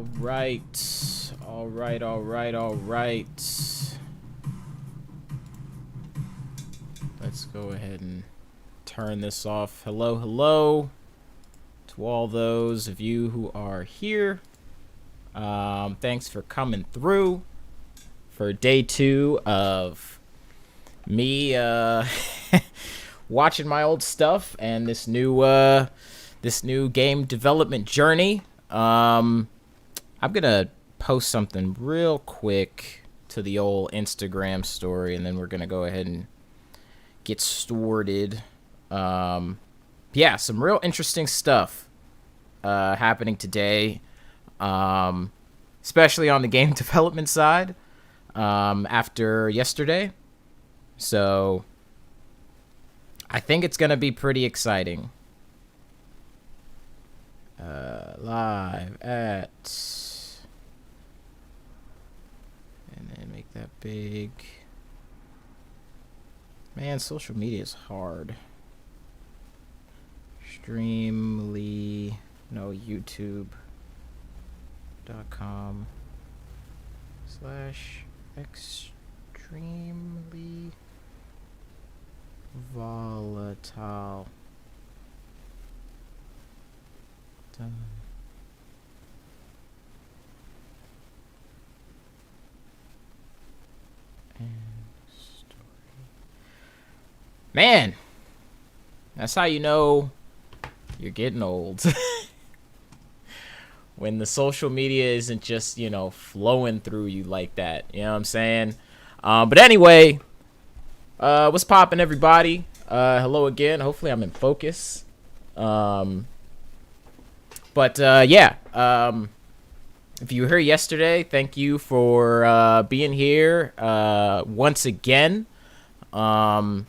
All right. Let's go ahead and turn this off. Hello to all those of you who are here. Thanks for coming through for day 2 of me watching my old stuff and this new game development journey. I'm gonna post something real quick to the old Instagram story, and then we're gonna go ahead and get started. Some real interesting stuff happening today, especially on the game development side after yesterday. So I think it's gonna be pretty exciting. Live at, and then make that big. Man, social media is hard. Streamly, no, youtube.com/extremely volatile. Done. And story. Man, that's how you know you're getting old. When the social media isn't just, flowing through you like that. You know what I'm saying? But anyway, what's poppin', everybody? Hello again. Hopefully I'm in focus. If you were here yesterday, thank you for being here once again. Like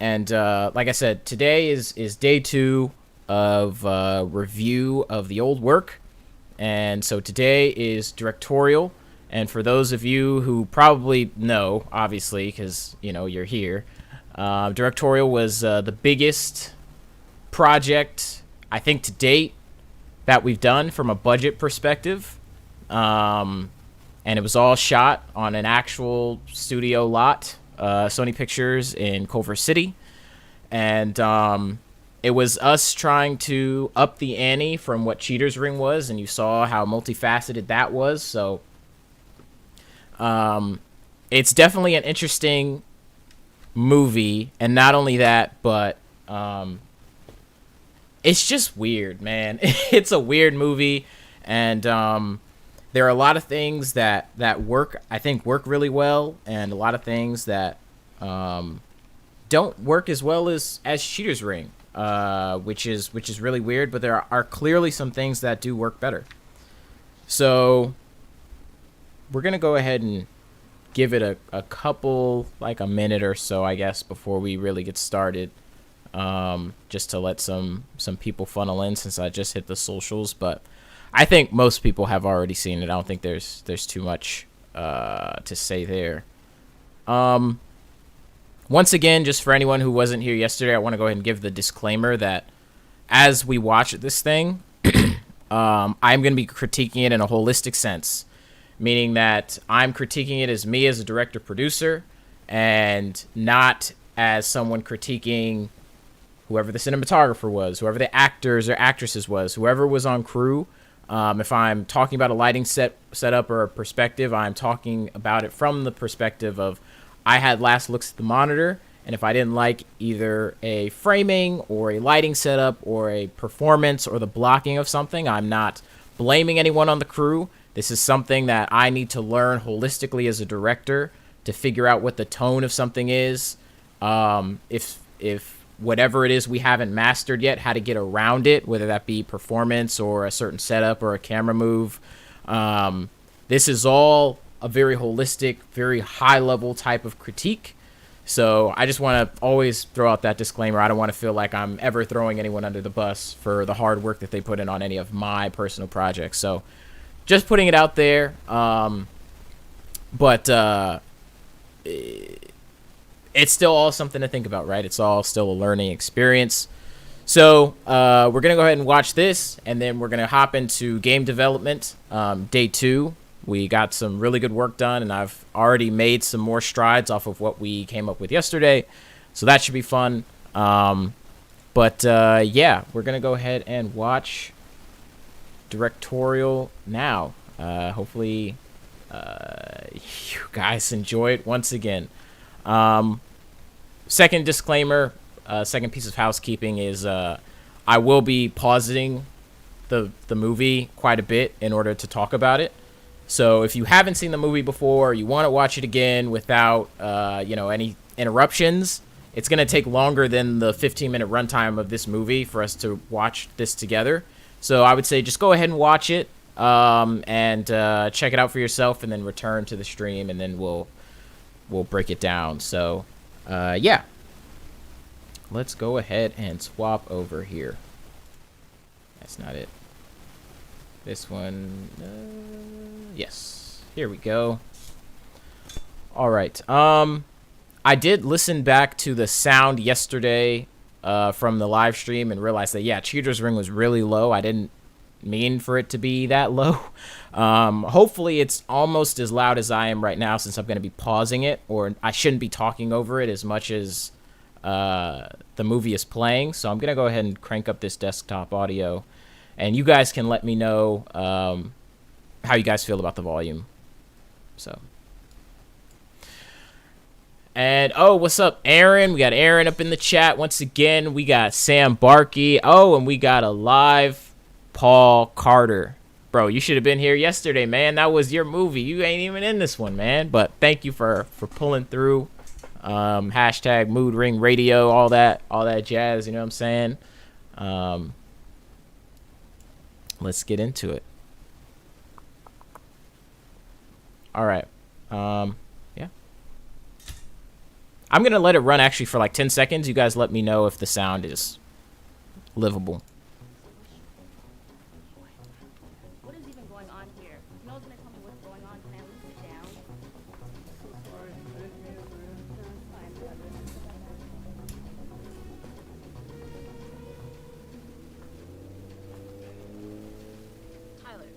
I said, today is day 2 of review of the old work. And so today is Directorial. And for those of you who probably know, obviously, because, you're here, Directorial was the biggest project, I think, to date that we've done from a budget perspective. And it was all shot on an actual studio lot, Sony Pictures in Culver City. And it was us trying to up the ante from what Cheater's Ring was, and you saw how multifaceted that was. So it's definitely an interesting movie, and not only that, but it's just weird, man. It's a weird movie, and there are a lot of things that work really well, and a lot of things that don't work as well as Cheater's Ring, which is really weird. But there are clearly some things that do work better. So we're gonna go ahead and give it a couple, like a minute or so, I guess, before we really get started. Just to let some people funnel in, since I just hit the socials. But I think most people have already seen it. I don't think there's too much to say there. Once again, just for anyone who wasn't here yesterday, I want to go ahead and give the disclaimer that as we watch this thing, I'm going to be critiquing it in a holistic sense, meaning that I'm critiquing it as me as a director-producer, and not as someone critiquing whoever the cinematographer was, whoever the actors or actresses was, whoever was on crew. If I'm talking about a lighting setup or a perspective, I'm talking about it from the perspective of I had last looks at the monitor, and if I didn't like either a framing or a lighting setup or a performance or the blocking of something, I'm not blaming anyone on the crew. This is something that I need to learn holistically as a director to figure out what the tone of something is. If whatever it is we haven't mastered yet, how to get around it, whether that be performance or a certain setup or a camera move. This is all a very holistic, very high-level type of critique. So I just want to always throw out that disclaimer. I don't want to feel like I'm ever throwing anyone under the bus for the hard work that they put in on any of my personal projects. So just putting it out there. It's still all something to think about, right? It's all still a learning experience. So we're going to go ahead and watch this, and then we're going to hop into game development. Day 2, we got some really good work done, and I've already made some more strides off of what we came up with yesterday. So that should be fun. But yeah, we're going to go ahead and watch Directorial now. Hopefully you guys enjoy it once again. Second disclaimer, second piece of housekeeping is I will be pausing the movie quite a bit in order to talk about it. So if you haven't seen the movie before, you want to watch it again without any interruptions, it's going to take longer than the 15-minute runtime of this movie for us to watch this together. So I would say just go ahead and watch it and check it out for yourself, and then return to the stream, and then we'll break it down. So yeah, let's go ahead and swap over here. That's not it. This one, yes, here we go. All right. I did listen back to the sound yesterday from the live stream and realized that, yeah, Cheater's Ring was really low. I didn't mean for it to be that low. Hopefully it's almost as loud as I am right now, since I'm going to be pausing it, or I shouldn't be talking over it as much as the movie is playing. So I'm going to go ahead and crank up this desktop audio, and you guys can let me know how you guys feel about the volume. So... And, oh, what's up, Aaron? We got Aaron up in the chat once again. We got Sam Barkey. Oh, and we got a live Paul Carter. Bro, you should have been here yesterday, man. That was your movie. You ain't even in this one, man. But thank you for pulling through. Hashtag Mood Ring Radio, all that jazz, you know what I'm saying? Let's get into it. All right. I'm going to let it run actually for like 10 seconds. You guys let me know if the sound is livable. What is even going on here? No one's going to tell me what's going on. Can I at least sit down? So sorry. I didn't mean it. No, it's fine. Tyler,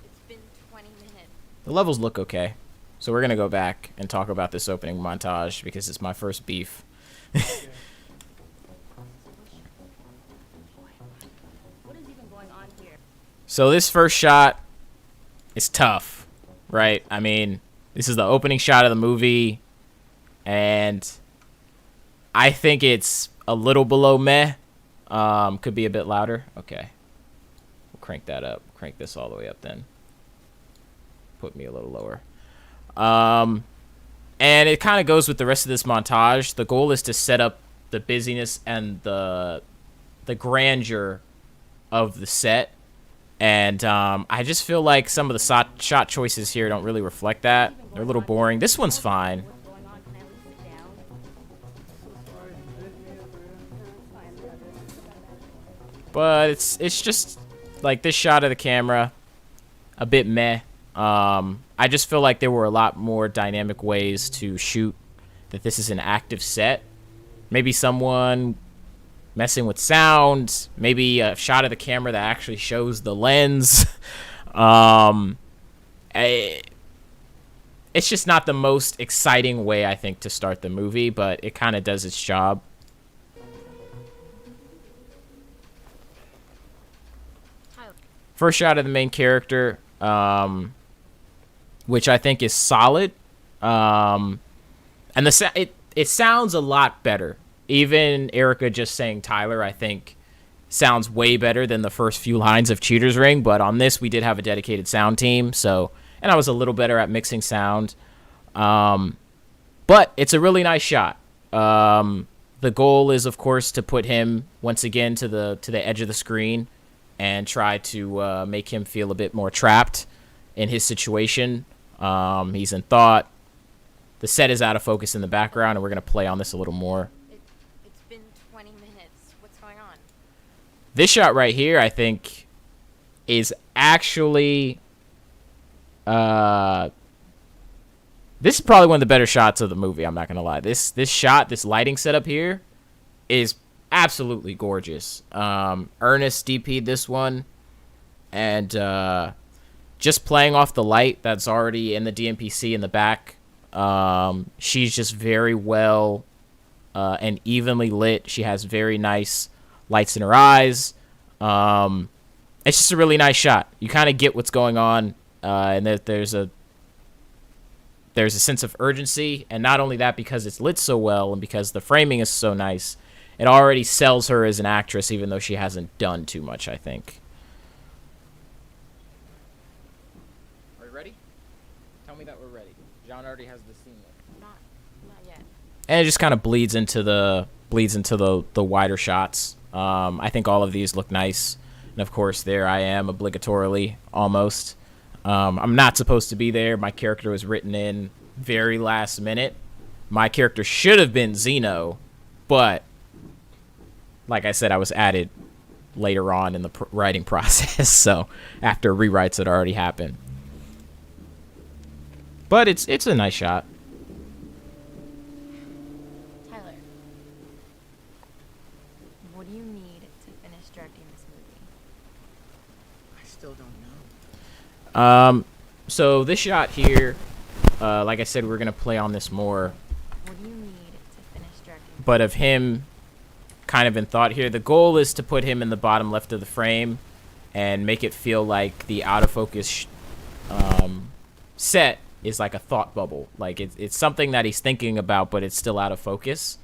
it's been 20 minutes. The levels look okay. So we're going to go back and talk about this opening montage because it's my first beef. What is even going on here? So this first shot is tough, right? I mean, this is the opening shot of the movie, and I think it's a little below meh. Could be a bit louder. Okay. We'll crank that up. Crank this all the way up then. Put me a little lower. And it kind of goes with the rest of this montage. The goal is to set up the busyness and the grandeur of the set. And I just feel like some of the shot choices here don't really reflect that. They're a little boring. This one's fine. But it's just like this shot of the camera, a bit meh. I just feel like there were a lot more dynamic ways to shoot that this is an active set. Maybe someone messing with sound, maybe a shot of the camera that actually shows the lens. It's just not the most exciting way, I think, to start the movie, but it kind of does its job. First shot of the main character, which I think is solid. And it sounds a lot better. Even Erica just saying Tyler, I think, sounds way better than the first few lines of Cheater's Ring. But on this, we did have a dedicated sound team, and I was a little better at mixing sound. But it's a really nice shot. The goal is, of course, to put him once again to the edge of the screen and try to make him feel a bit more trapped in his situation. He's in thought. The set is out of focus in the background, and we're going to play on this a little more. It's been 20 minutes. What's going on? This shot right here, I think, is actually... this is probably one of the better shots of the movie, I'm not going to lie. This shot, this lighting setup here, is absolutely gorgeous. Ernest DP'd this one, and just playing off the light that's already in the DMPC in the back. She's just very well and evenly lit. She has very nice lights in her eyes. It's just a really nice shot. You kind of get what's going on, and there's a sense of urgency, and not only that, because it's lit so well and because the framing is so nice, it already sells her as an actress, even though she hasn't done too much, I think. Are we ready? Tell me that we're ready. John already has the scene lit. Not yet. And it just kind of bleeds into the wider shots. I think all of these look nice, and of course, there I am, obligatorily, almost. I'm not supposed to be there. My character was written in very last minute. My character should have been Zeno, but like I said, I was added later on in the writing process, so after rewrites had already happened. But it's a nice shot. Tyler, what do you need to finish directing this movie? I still don't know. So this shot here, like I said, we're gonna play on this more, What do you need to finish directing? but of him kind of in thought here. The goal is to put him in the bottom left of the frame and make it feel like the out of focus set is like a thought bubble. Like it's something that he's thinking about, but it's still out of focus.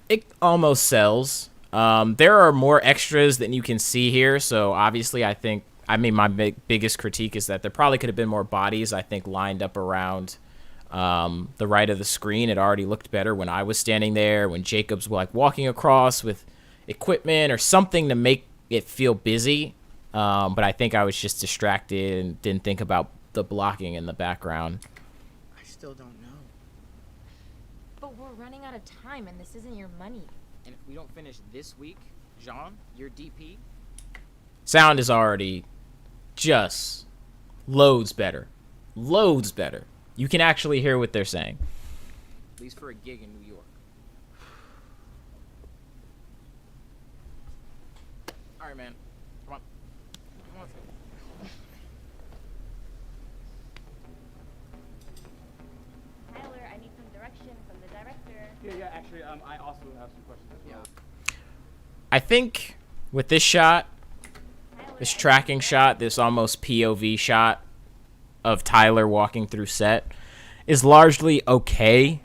It almost sells. There are more extras than you can see here, so obviously my biggest critique is that there probably could have been more bodies, I think, lined up around the right of the screen. It already looked better when I was standing there, when Jacob's like walking across with equipment or something to make it feel busy. But I think I was just distracted and didn't think about the blocking in the background. I still don't know. But we're running out of time, and this isn't your money. And if we don't finish this week, Jean, your DP, sound is already just loads better. Loads better. You can actually hear what they're saying. At least for a gig in New York. All right, man. Come on. Come on. Tyler, I need some direction from the director. Yeah, actually, I also have some questions as well. I think with this shot, this tracking shot, this almost POV shot of Tyler walking through set is largely okay.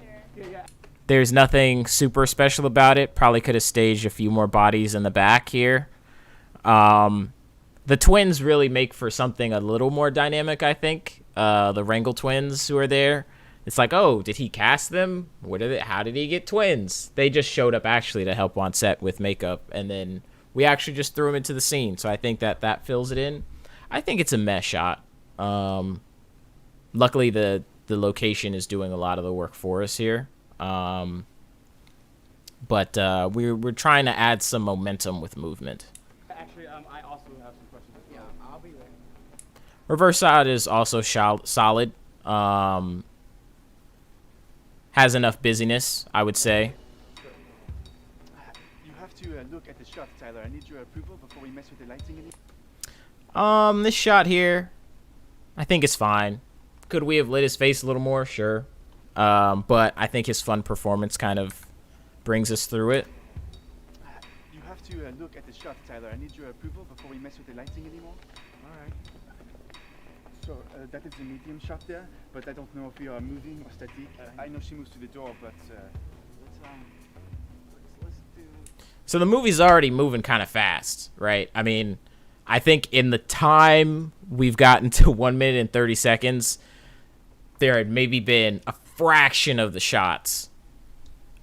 There's nothing super special about it. Probably could have staged a few more bodies in the back here. The twins really make for something a little more dynamic, I think. The Rangel twins who are there. It's like, oh, did he cast them? How did he get twins? They just showed up actually to help on set with makeup, and then we actually just threw them into the scene. So I think that fills it in. I think it's a mess shot. Luckily, the location is doing a lot of the work for us here. But we're trying to add some momentum with movement. Actually, I also have some questions as well. Yeah, I'll be there. Reverse side is also solid. Has enough busyness, I would say. You have to look at the shot, Tyler. I need your approval before we mess with the lighting anymore. This shot here, I think it's fine. Could we have lit his face a little more? Sure. But I think his fun performance kind of brings us through it. You have to look at the shot, Tyler. I need your approval before we mess with the lighting anymore. Alright. So that is the medium shot there, but I don't know if we are moving or static. I know she moves to the door, but let's do. So the movie's already moving kind of fast, right? I mean, I think in the time we've gotten to 1 minute and 30 seconds, there had maybe been a fraction of the shots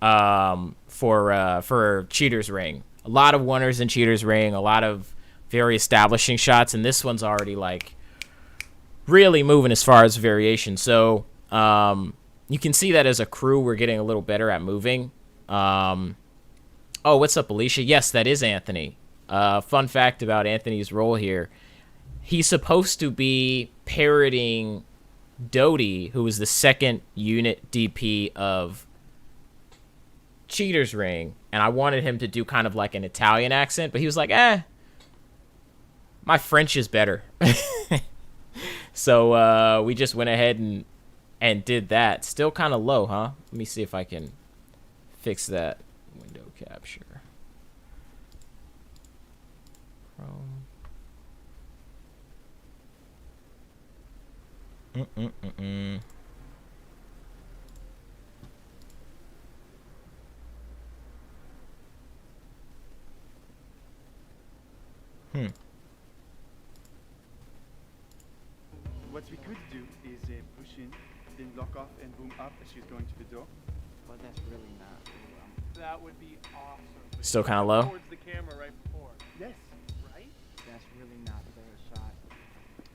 for Cheater's Ring. A lot of Wonders in Cheater's Ring, a lot of very establishing shots, and this one's already like really moving as far as variation. So you can see that as a crew, we're getting a little better at moving. Oh, what's up, Alicia? Yes, that is Anthony. Fun fact about Anthony's role here. He's supposed to be parodying Dodie, who was the second unit DP of Cheater's Ring, and I wanted him to do kind of like an Italian accent, but he was like, my French is better. So we just went ahead and did that. Still kind of low, huh? Let me see if I can fix that. Window capture. Chrome. What we could do is push in, then lock off and boom up as she's going to the door. Well, that's really not. That would be awesome. But Still you kinda come low? Towards the camera right before. Yes. Right? That's really not their shot.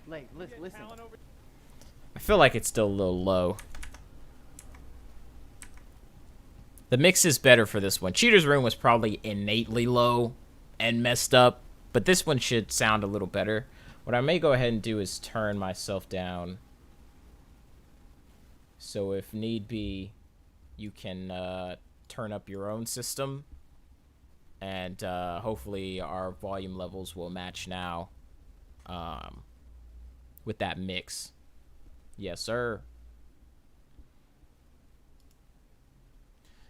Like, listen. Talent over. I feel like it's still a little low. The mix is better for this one. Cheater's Room was probably innately low and messed up, but this one should sound a little better. What I may go ahead and do is turn myself down. So if need be, you can turn up your own system. And hopefully our volume levels will match now with that mix. Yes, sir.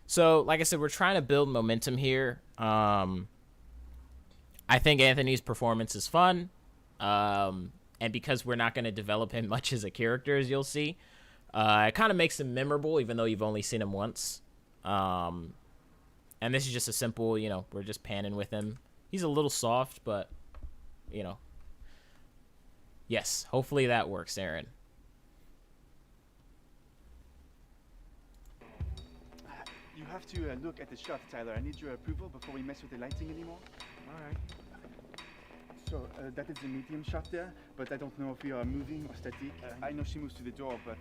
So, like I said, we're trying to build momentum here. I think Anthony's performance is fun. And because we're not going to develop him much as a character, as you'll see, it kind of makes him memorable, even though you've only seen him once. And this is just a simple, we're just panning with him. He's a little soft, but, yes, hopefully that works, Aaron. You have to look at the shot, Tyler. I need your approval before we mess with the lighting anymore. Alright. So that is the medium shot there, but I don't know if we are moving or static. I know she moves to the door, but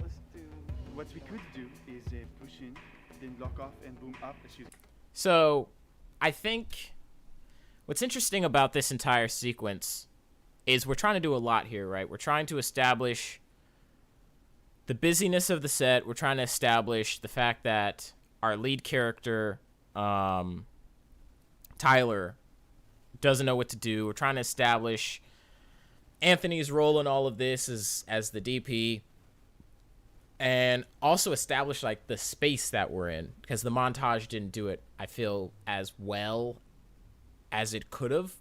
Let's do. what we could do is push in, then lock off and boom up as she's. So, I think what's interesting about this entire sequence is we're trying to do a lot here, right? We're trying to establish the busyness of the set. We're trying to establish the fact that our lead character, Tyler, doesn't know what to do. We're trying to establish Anthony's role in all of this as the DP, and also establish like the space that we're in, because the montage didn't do it, I feel, as well as it could have.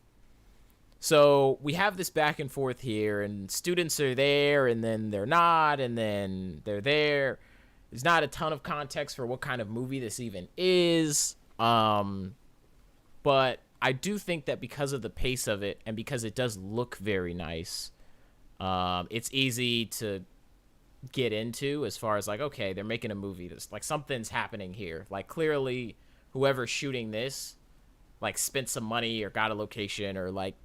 So we have this back and forth here, and students are there, and then they're not, and then they're there. There's not a ton of context for what kind of movie this even is. But I do think that because of the pace of it, and because it does look very nice, it's easy to get into as far as like, okay, they're making a movie. This, like, something's happening here. Like, clearly whoever's shooting this, like, spent some money or got a location, or like,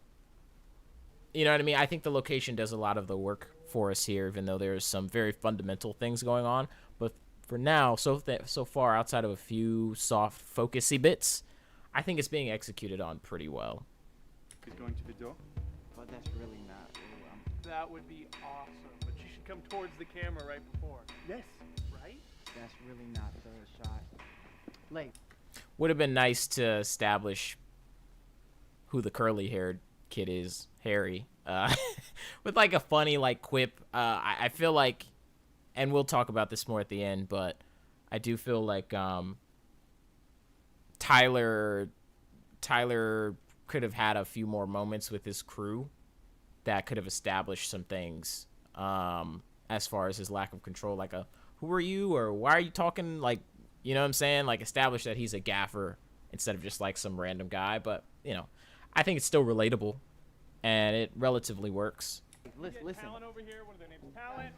you know what I mean? I think the location does a lot of the work for us here, even though there's some very fundamental things going on. But for now, so far, outside of a few soft, focusy bits, I think it's being executed on pretty well. Is going to the door. Well, that's really not. That would be awesome. But you should come towards the camera right before. Yes. Right? That's really not their shot. Like. Would have been nice to establish who the curly-haired kid is, Harry, with like a funny like quip. I feel like, and we'll talk about this more at the end, but I do feel like Tyler could have had a few more moments with his crew that could have established some things as far as his lack of control, like who are you, or why are you talking, like, you know what I'm saying, like establish that he's a gaffer instead of just like some random guy. But I think it's still relatable, and it relatively works. Listen. Talent over here. What are their names? Talent.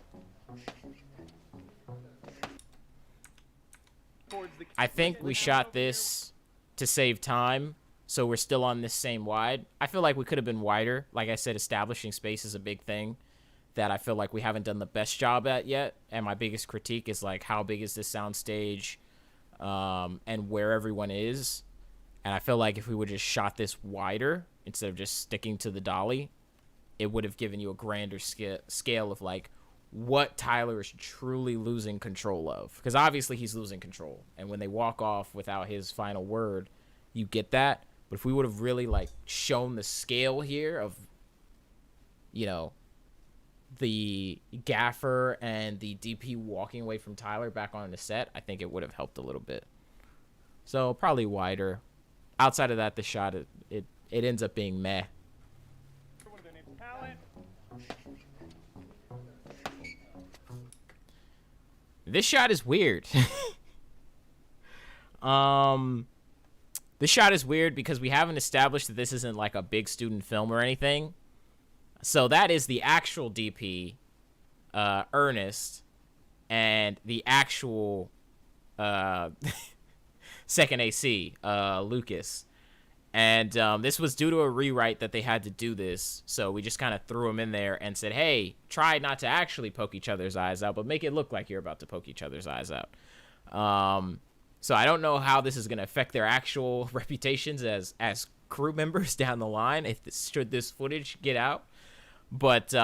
Towards the. I think we shot this to save time, so we're still on this same wide. I feel like we could have been wider. Like I said, establishing space is a big thing that I feel like we haven't done the best job at yet. And my biggest critique is like, how big is this soundstage, and where everyone is. And I feel like if we would just shot this wider instead of just sticking to the dolly, it would have given you a grander scale of like what Tyler is truly losing control of. Because obviously he's losing control. And when they walk off without his final word, you get that. But if we would have really, like, shown the scale here of, you know, the gaffer and the DP walking away from Tyler back on the set, I think it would have helped a little bit. So probably wider. Outside of that, the shot, it ends up being meh. Talent. This shot is weird. This shot is weird because we haven't established that this isn't like a big student film or anything. So that is the actual DP, Ernest, and the actual second AC, Lucas. And this was due to a rewrite that they had to do this. So we just kind of threw him in there and said, hey, try not to actually poke each other's eyes out, but make it look like you're about to poke each other's eyes out. So I don't know how this is going to affect their actual reputations as crew members down the line should this footage get out. But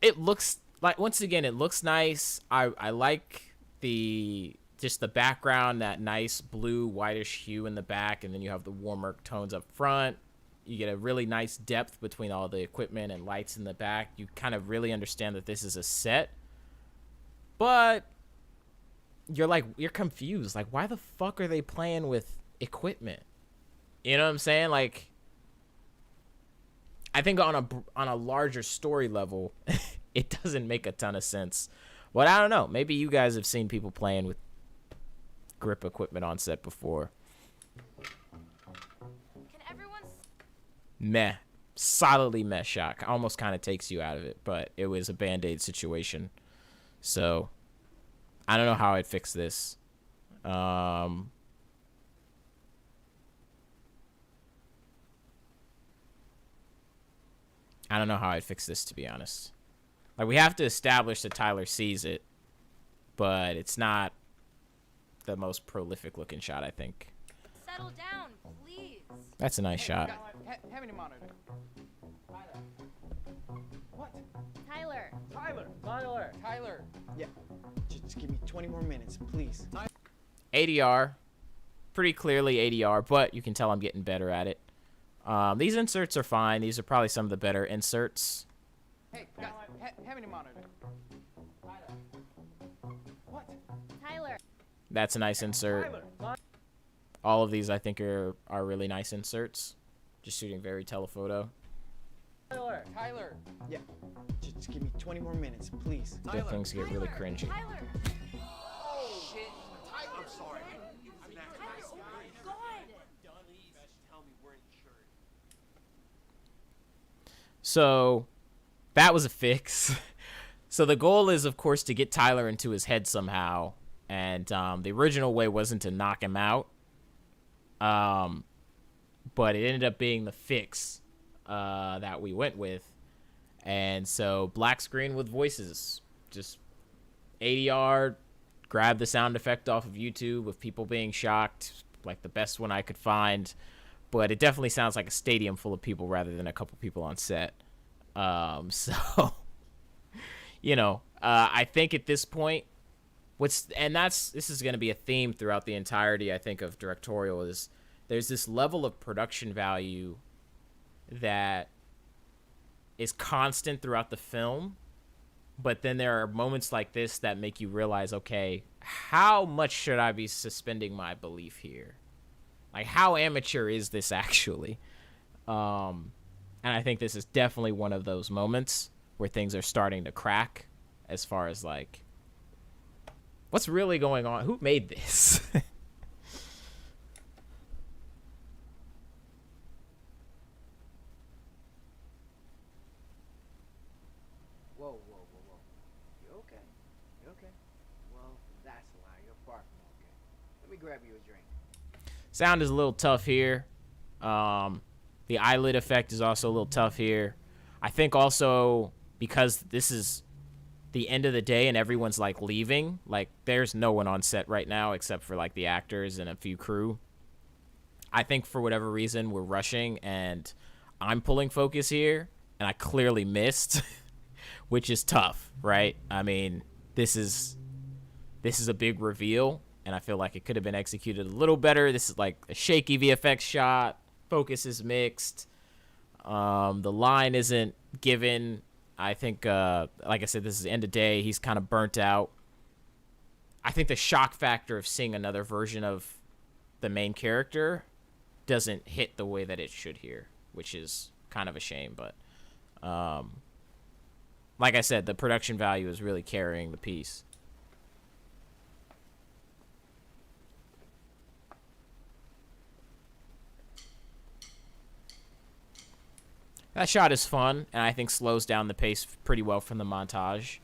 it looks like, once again, it looks nice. I like just the background, that nice blue whitish hue in the back, and then you have the warmer tones up front. You get a really nice depth between all the equipment and lights in the back. You kind of really understand that this is a set. But you're confused. Like, why the fuck are they playing with equipment? You know what I'm saying? Like, I think on a larger story level, it doesn't make a ton of sense. But I don't know. Maybe you guys have seen people playing with grip equipment on set before. Can everyone... Meh. Solidly meh shot. Almost kind of takes you out of it, but it was a Band-Aid situation. So, I don't know how I'd fix this. I don't know how I'd fix this, to be honest. Like, we have to establish that Tyler sees it, but it's not the most prolific looking shot, I think. Settle down, please. That's a nice shot. Have any monitor. What? Tyler. Tyler. Yeah. Just give me 20 more minutes, please. ADR. Pretty clearly ADR, but you can tell I'm getting better at it. These inserts are fine. These are probably some of the better inserts. Hey, guys, have any monitor. What? Tyler. That's a nice insert. All of these I think are really nice inserts. Just shooting very telephoto. Tyler. Yeah. Just give me 20 more minutes, please. Then things get really cringy. Tyler. Oh, shit. I'm sorry. I'm not Tyler, oh my god. tell me we're insured. So that was a fix. So the goal is, of course, to get Tyler into his head somehow. And the original way wasn't to knock him out. But it ended up being the fix that we went with. And so black screen with voices. Just ADR, grab the sound effect off of YouTube of people being shocked. Like the best one I could find. But it definitely sounds like a stadium full of people rather than a couple people on set. So, you know, I think at this point, this is going to be a theme throughout the entirety, I think, of Directorial, is there's this level of production value that is constant throughout the film, but then there are moments like this that make you realize, okay, how much should I be suspending my belief here? Like, how amateur is this actually? And I think this is definitely one of those moments where things are starting to crack as far as, like, what's really going on? Who made this? Whoa. You okay? You okay? Well, that's a lie. You're far from okay. Let me grab you a drink. Sound is a little tough here. The eyelid effect is also a little tough here. I think also because this is the end of the day and everyone's like leaving, like there's no one on set right now except for like the actors and a few crew. I think for whatever reason we're rushing and I'm pulling focus here and I clearly missed which is tough, right? I mean, this is a big reveal, and I feel like it could have been executed a little better. This is like a shaky VFX shot. Focus is mixed. The line isn't given. I think, like I said, this is the end of day. He's kind of burnt out. I think the shock factor of seeing another version of the main character doesn't hit the way that it should here, which is kind of a shame. But like I said, the production value is really carrying the piece. That shot is fun, and I think slows down the pace pretty well from the montage.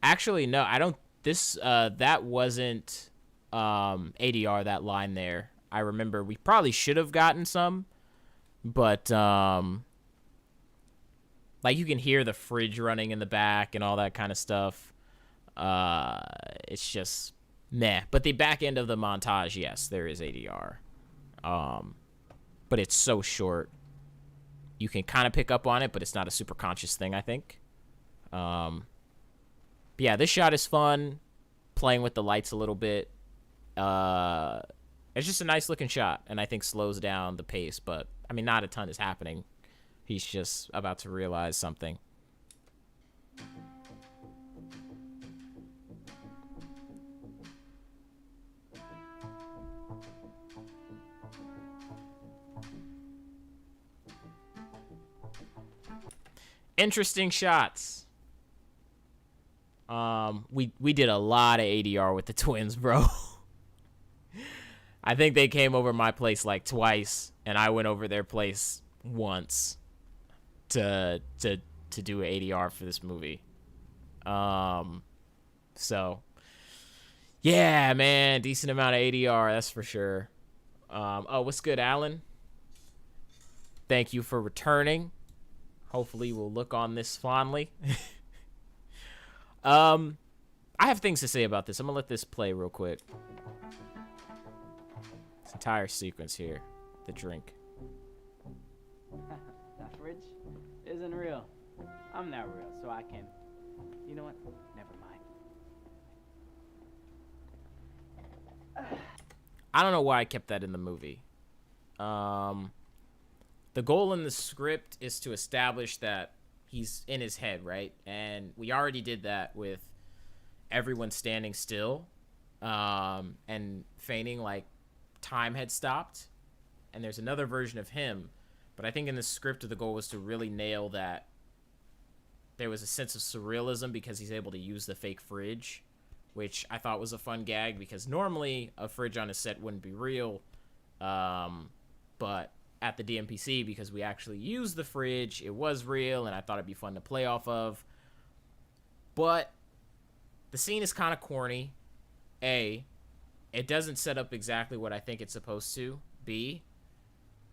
Actually, no, I don't. That wasn't ADR. That line there. I remember we probably should have gotten some, but like you can hear the fridge running in the back and all that kind of stuff. It's just meh. But the back end of the montage, yes, there is ADR. But it's so short. You can kind of pick up on it, but it's not a super conscious thing, I think. But yeah, this shot is fun. Playing with the lights a little bit. It's just a nice looking shot, and I think slows down the pace, but I mean, not a ton is happening. He's just about to realize something. Interesting shots. We did a lot of ADR with the twins, bro. I think they came over my place like twice, and I went over their place once to do ADR for this movie. So yeah, man, decent amount of ADR, that's for sure. Oh, what's good, Alan? Thank you for returning. Hopefully we'll look on this fondly. I have things to say about this. I'm gonna let this play real quick. This entire sequence here. The drink. That fridge isn't real. I'm not real, so I can... You know what? Never mind. I don't know why I kept that in the movie. The goal in the script is to establish that he's in his head, right? And we already did that with everyone standing still and feigning like time had stopped. And there's another version of him. But I think in the script, the goal was to really nail that there was a sense of surrealism because he's able to use the fake fridge, which I thought was a fun gag because normally a fridge on a set wouldn't be real. But at the DMPC, because we actually used the fridge, it was real, and I thought it'd be fun to play off of. But the scene is kind of corny. A, it doesn't set up exactly what I think it's supposed to be.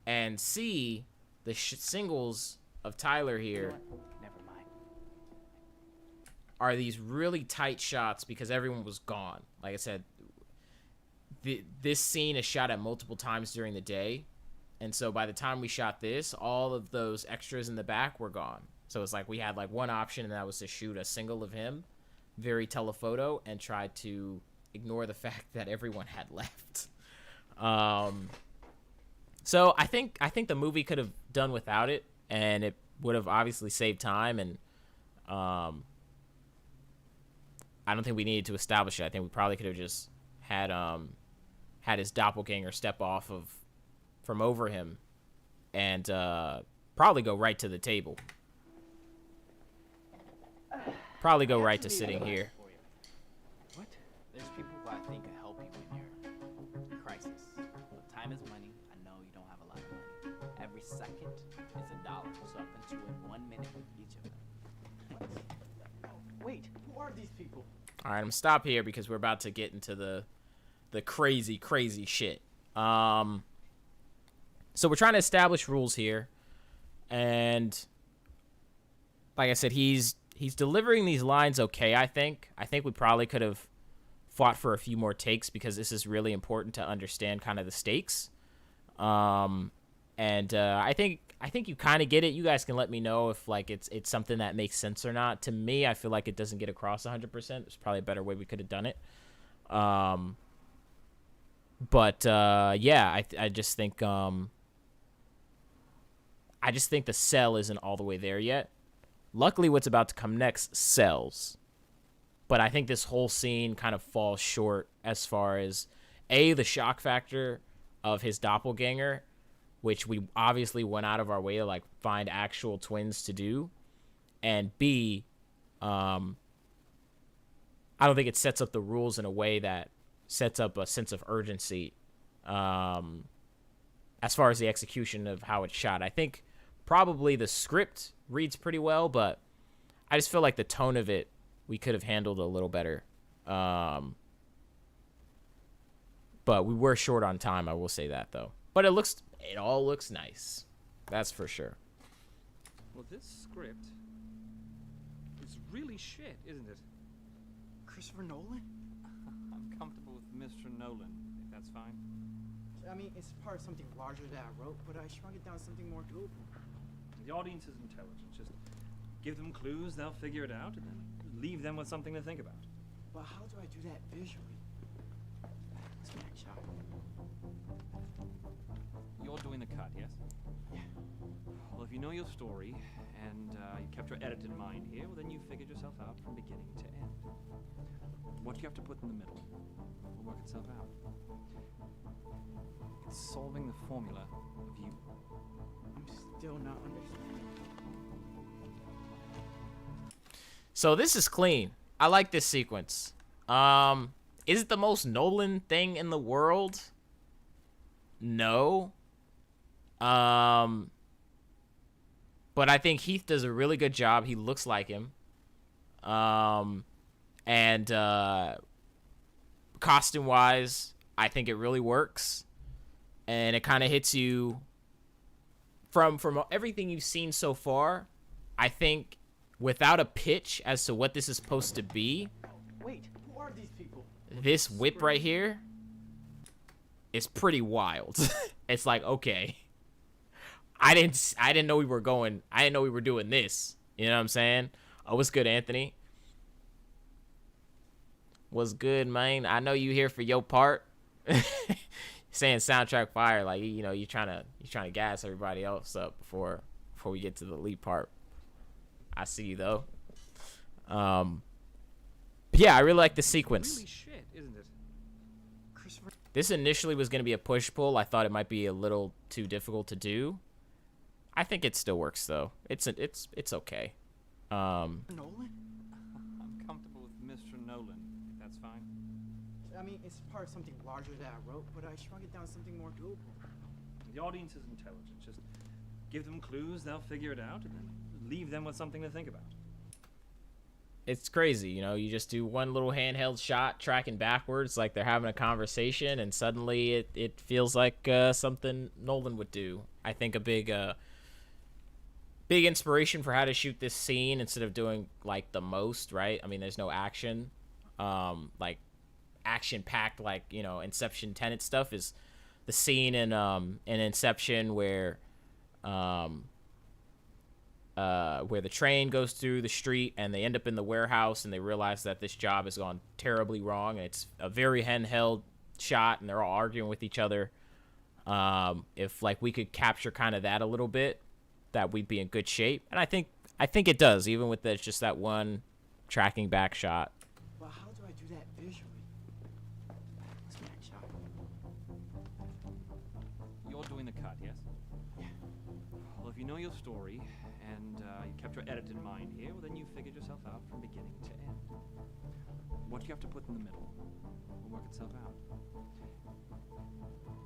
And C, the singles of Tyler here Never mind. are these really tight shots because everyone was gone. Like I said, this scene is shot at multiple times during the day. And so by the time we shot this, all of those extras in the back were gone. So it's like we had like one option, and that was to shoot a single of him, very telephoto, and try to ignore the fact that everyone had left. So I think the movie could have done without it, and it would have obviously saved time. And I don't think we needed to establish it. I think we probably could have just had his doppelganger step off from over him and probably go right to the table. Probably go right to sitting here. What? There's people who I think can help you in your crisis. Time is money. I know you don't have a lot of money. Every second is $1, so up into in 1 minute with each of them. Wait, who are these people? All right, I'm gonna stop here because we're about to get into the crazy shit. So we're trying to establish rules here, and like I said, he's delivering these lines okay. I think we probably could have fought for a few more takes because this is really important to understand kind of the stakes. And I think I think you kind of get it. You guys can let me know if like it's something that makes sense or not. To me, I feel like it doesn't get across 100%. There's probably a better way we could have done it. But yeah, I just think the sell isn't all the way there yet. Luckily, what's about to come next sells. But I think this whole scene kind of falls short as far as the shock factor of his doppelganger, which we obviously went out of our way to like find actual twins to do, and B, I don't think it sets up the rules in a way that sets up a sense of urgency as far as the execution of how it's shot. I think probably the script reads pretty well, but I just feel like the tone of it we could have handled a little better. But we were short on time, I will say that though. But it all looks nice. That's for sure. Well, this script is really shit, isn't it? Christopher Nolan? I'm comfortable with Mr. Nolan, if that's fine. I mean, it's part of something larger that I wrote, but I shrunk it down to something more doable. The audience is intelligent. Just give them clues, they'll figure it out, and then leave them with something to think about. But how do I do that visually? What's the next shot? You're doing the cut, yes? Yeah. Well, if you know your story, and you kept your edit in mind here, well, then you figured yourself out from beginning to end. What you have to put in the middle will work itself out. It's solving the formula of you. I'm still not understanding. So this is clean. I like this sequence. Is it the most Nolan thing in the world? No. But I think Heath does a really good job. He looks like him. And costume-wise, I think it really works. And it kind of hits you from everything you've seen so far. I think without a pitch as to what this is supposed to be, Wait, who are these people? this whip right here is pretty wild. It's like, okay, I didn't know we were doing this. You know what I'm saying? Oh, what's good, Anthony? What's good, man? I know you here for your part. Saying soundtrack fire, like, you know, you're trying to gas everybody else up before we get to the lead part. I see you though. Yeah, I really like the sequence. Really shit, isn't it? Christopher. This initially was going to be a push-pull. I thought it might be a little too difficult to do. I think it still works though. It's okay. Nolan? I'm comfortable with Mr. Nolan, if that's fine. I mean, it's part of something larger that I wrote, but I shrunk it down to something more doable. The audience is intelligent. Just give them clues, they'll figure it out, and then leave them with something to think about. It's crazy, you know, you just do one little handheld shot tracking backwards like they're having a conversation, and suddenly it feels like something Nolan would do. I think a big inspiration for how to shoot this scene instead of doing like the most, right? I mean, there's no action, like action packed, like, you know, Inception Tenet stuff, is the scene in Inception where the train goes through the street and they end up in the warehouse and they realize that this job has gone terribly wrong, and it's a very handheld shot and they're all arguing with each other. If like we could capture kind of that a little bit, that we'd be in good shape. And I think it does, even with just that one tracking back shot. But how do I do that visually? What's the next shot? You're doing the cut, yes? Yeah. Well, if you know your story, and you kept your edit in mind here, well, then you figured yourself out from beginning to end. What you have to put in the middle will work itself out.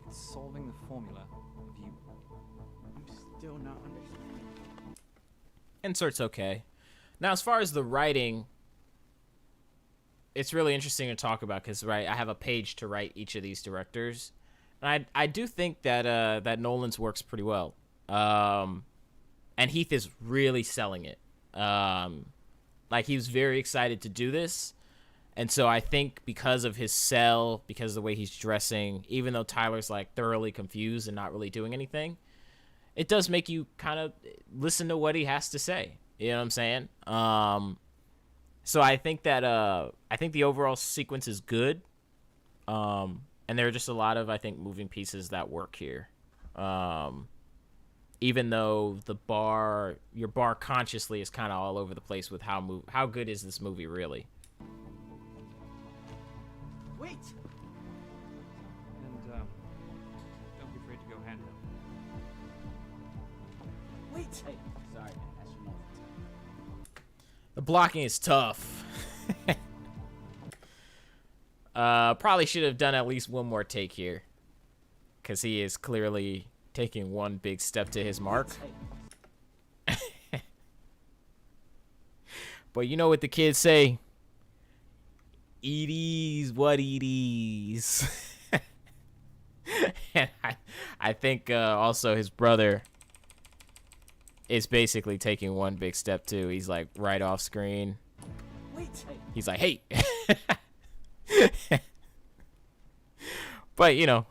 It's solving the formula of you. I'm still not understanding. Insert's okay. Now, as far as the writing, it's really interesting to talk about because, right, I have a page to write each of these directors, and I do think that that Nolan's works pretty well. And Heath is really selling it. Like, he was very excited to do this. And so I think because of his sell, because of the way he's dressing, even though Tyler's like thoroughly confused and not really doing anything, it does make you kind of listen to what he has to say. You know what I'm saying? So I think that I think the overall sequence is good. And there are just a lot of, I think, moving pieces that work here. Even though your bar consciously is kind of all over the place with how good is this movie really? Wait! And, don't be afraid to go handheld. Wait! Hey, sorry, man. That's your moment. The blocking is tough. Probably should have done at least one more take here, because he is clearly taking one big step to his mark. But you know what the kids say? Edie's what Edie's. And I think also his brother is basically taking one big step too. He's like right off screen. Wait! He's like, hey. But, you know,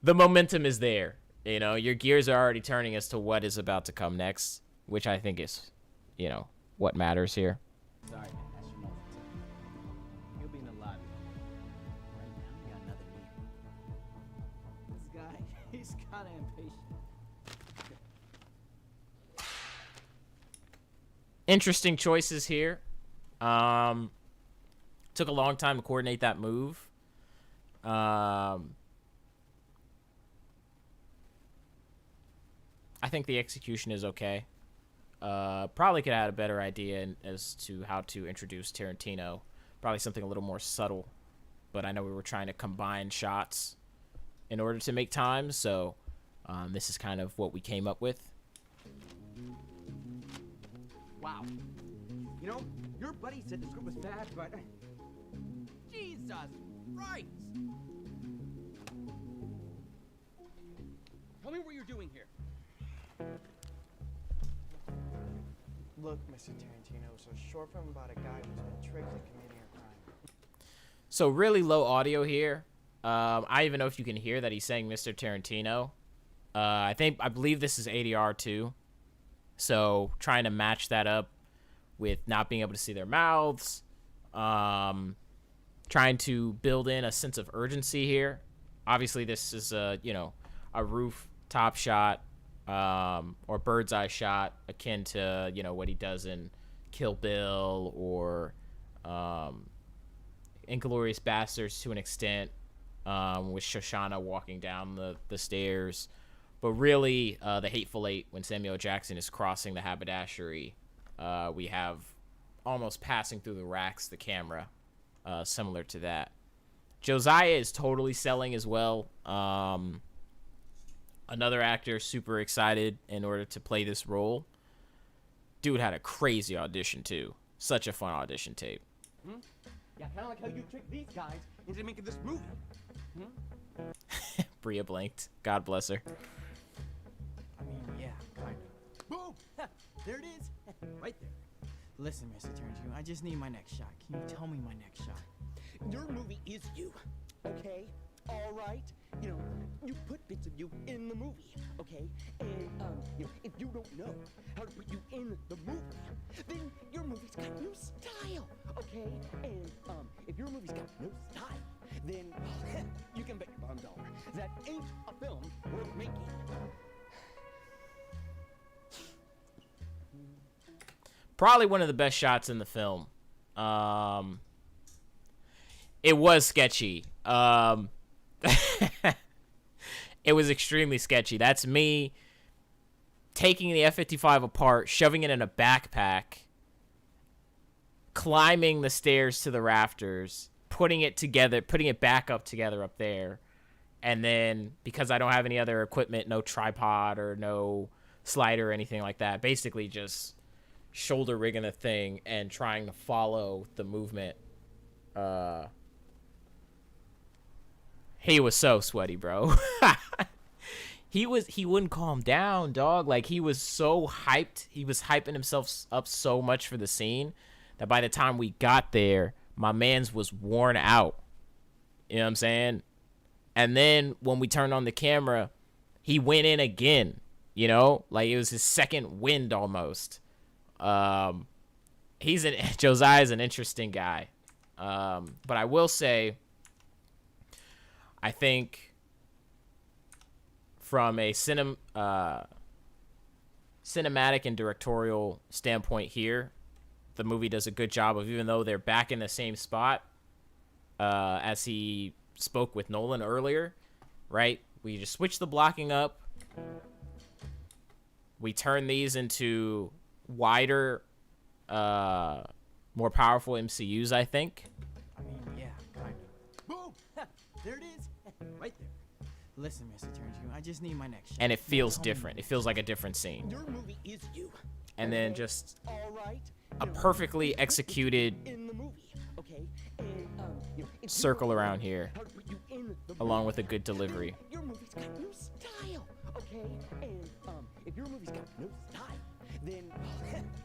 the momentum is there. You know, your gears are already turning as to what is about to come next, which I think is, you know, what matters here. Sorry, man. That's your moment. You'll be in the lobby. Right now, we got another meeting. This guy, he's kind of impatient. Interesting choices here. Took a long time to coordinate that move. I think the execution is okay. Probably could have had a better idea as to how to introduce Tarantino. Probably something a little more subtle. But I know we were trying to combine shots in order to make time, so this is kind of what we came up with. Wow. You know, your buddy said the script was bad, but... Jesus Christ! Tell me what you're doing here. Look, Mr. Tarantino, it's a short film about a guy who's been tricked into committing a crime. So really low audio here. I don't even know if you can hear that he's saying Mr. Tarantino. I believe this is ADR too. So trying to match that up with not being able to see their mouths. Trying to build in a sense of urgency here. Obviously this is a rooftop shot, or bird's eye shot akin to, you know, what he does in Kill Bill or Inglourious Basterds to an extent, with Shoshana walking down the stairs. But really, the Hateful Eight, when Samuel Jackson is crossing the haberdashery, we have almost passing through the racks the camera, similar to that. Josiah is totally selling as well. Another actor super excited in order to play this role. Dude had a crazy audition too. Such a fun audition tape. Yeah, kind of like how you tricked these guys into making this movie. Bria blinked. God bless her. I mean, yeah, kind of. Boom! There it is. Right there. Listen, Mr. Tarantino, I just need my next shot. Can you tell me my next shot? Your movie is you, okay? All right? You know, you put bits of you in the movie, okay? And, you know, if you don't know how to put you in the movie, then your movie's got no style, okay? And, if your movie's got no style, then, well, you can bet your bottom dollar that ain't a film worth making. Probably one of the best shots in the film. It was sketchy. It was extremely sketchy. That's me taking the F-55 apart, shoving it in a backpack, climbing the stairs to the rafters, putting it together, putting it back up together up there. And then, because I don't have any other equipment, no tripod or no slider or anything like that, basically just shoulder rigging the thing and trying to follow the movement. He was so sweaty, bro. He wouldn't calm down, dog. Like, he was so hyped. He was hyping himself up so much for the scene that by the time we got there, my man's was worn out. You know what I'm saying? And then when we turned on the camera, he went in again, you know, like it was his second wind almost. Josiah's an interesting guy. But I will say, I think from a cinematic and directorial standpoint here, the movie does a good job of, even though they're back in the same spot, as he spoke with Nolan earlier, right? We just switch the blocking up. We turn these into wider, more powerful MCUs, I think. I mean, yeah, kind of. Boom! There it is. Right there. Listen, Mr. Tarantino, I just need my next shot. And it feels different. It feels like a different scene. Your movie is you. And then just All right. a perfectly executed In the movie, okay? And if circle you don't around know here, how to put you in the along movie, with a good delivery. Your movie's got no style, okay? And if your movie's got no style, then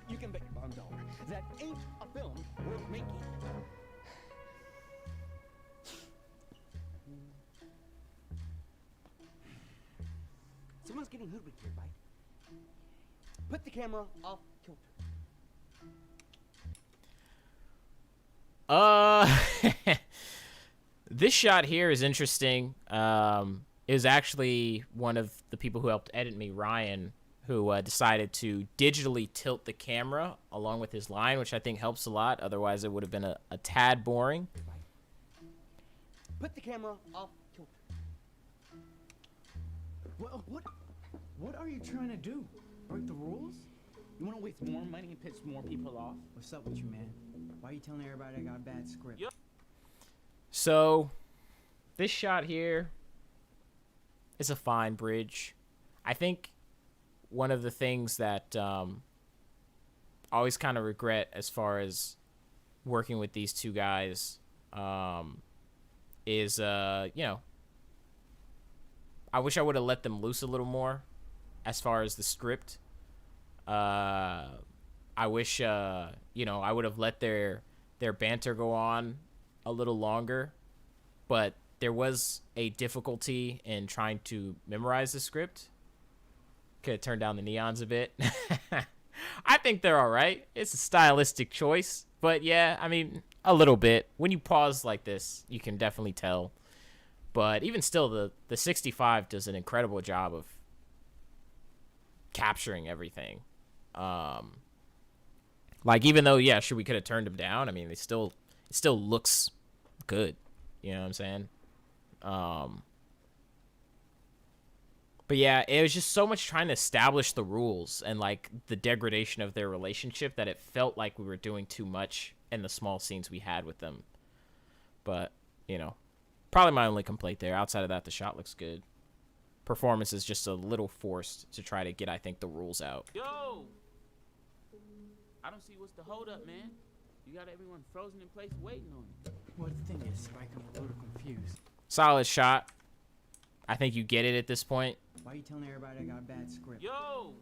you can bet your bottom dollar that ain't a film worth making. Someone's getting hoodwinked here, right? Put the camera off kilter. This shot here is interesting. It was actually one of the people who helped edit me, Ryan, who decided to digitally tilt the camera along with his line, which I think helps a lot. Otherwise, it would have been a tad boring. Put the camera off kilter. What are you trying to do? Break the rules? You want to waste more money and piss more people off? What's up with you, man? Why are you telling everybody I got a bad script? So, this shot here is a fine bridge. I think one of the things that I always kind of regret as far as working with these two guys is, you know, I wish I would have let them loose a little more as far as the script. I wish, you know, I would have let their banter go on a little longer, but there was a difficulty in trying to memorize the script. Could have turned down the neons a bit. I think they're all right. It's a stylistic choice, but yeah, I mean, a little bit. When you pause like this, you can definitely tell. But even still, the 65 does an incredible job of capturing everything. Like, even though, yeah, sure, we could have turned them down. I mean, it still looks good. You know what I'm saying? But yeah, it was just so much trying to establish the rules and like the degradation of their relationship that it felt like we were doing too much in the small scenes we had with them. But, you know, probably my only complaint there. Outside of that, the shot looks good. Performance is just a little forced to try to get, I think, the rules out. Yo! I don't see what's the hold up, man. You got everyone frozen in place waiting on you. Well, the thing is, Spike, I'm a little confused. Solid shot. I think you get it at this point. Why are you telling everybody I got a bad script? Yo!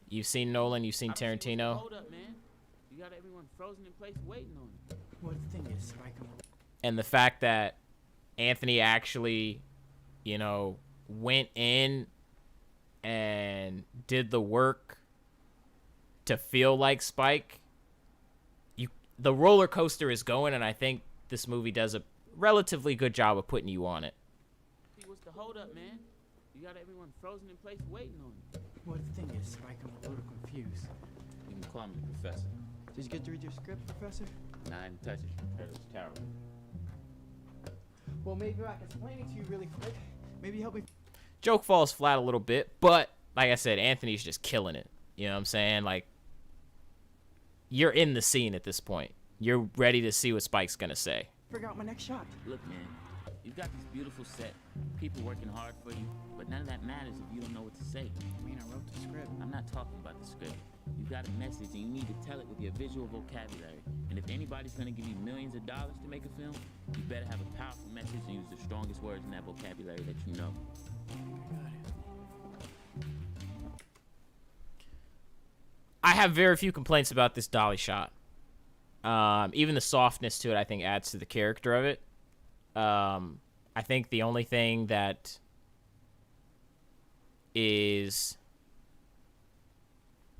You've seen Nolan, you've seen I don't see what's the Tarantino. hold up, man. You got everyone frozen in place waiting on you. Well, the thing is, Spike, I'm a... And the fact that Anthony actually, you know, went in and did the work to feel like Spike. The roller coaster is going, and I think this movie does a relatively good job of putting you on it. See what's the hold up, man. You got everyone frozen in place waiting on you. Well, the thing is, Spike, I'm a little confused. You can call me Professor. Did you get to read your script, Professor? Nah, I didn't touch it. It was terrible. Well, maybe I can explain it to you really quick. Maybe help me... Joke falls flat a little bit, but like I said, Anthony's just killing it. You know what I'm saying? Like, you're in the scene at this point. You're ready to see what Spike's gonna say. Figure out my next shot. Look, man, you've got this beautiful set, people working hard for you, but none of that matters if you don't know what to say. I mean, I wrote the script. I'm not talking about the script. You've got a message and you need to tell it with your visual vocabulary. And if anybody's gonna give you millions of dollars to make a film, you better have a powerful message and use the strongest words in that vocabulary that you know. I have very few complaints about this dolly shot. Even the softness to it, I think, adds to the character of it. I think the only thing that is,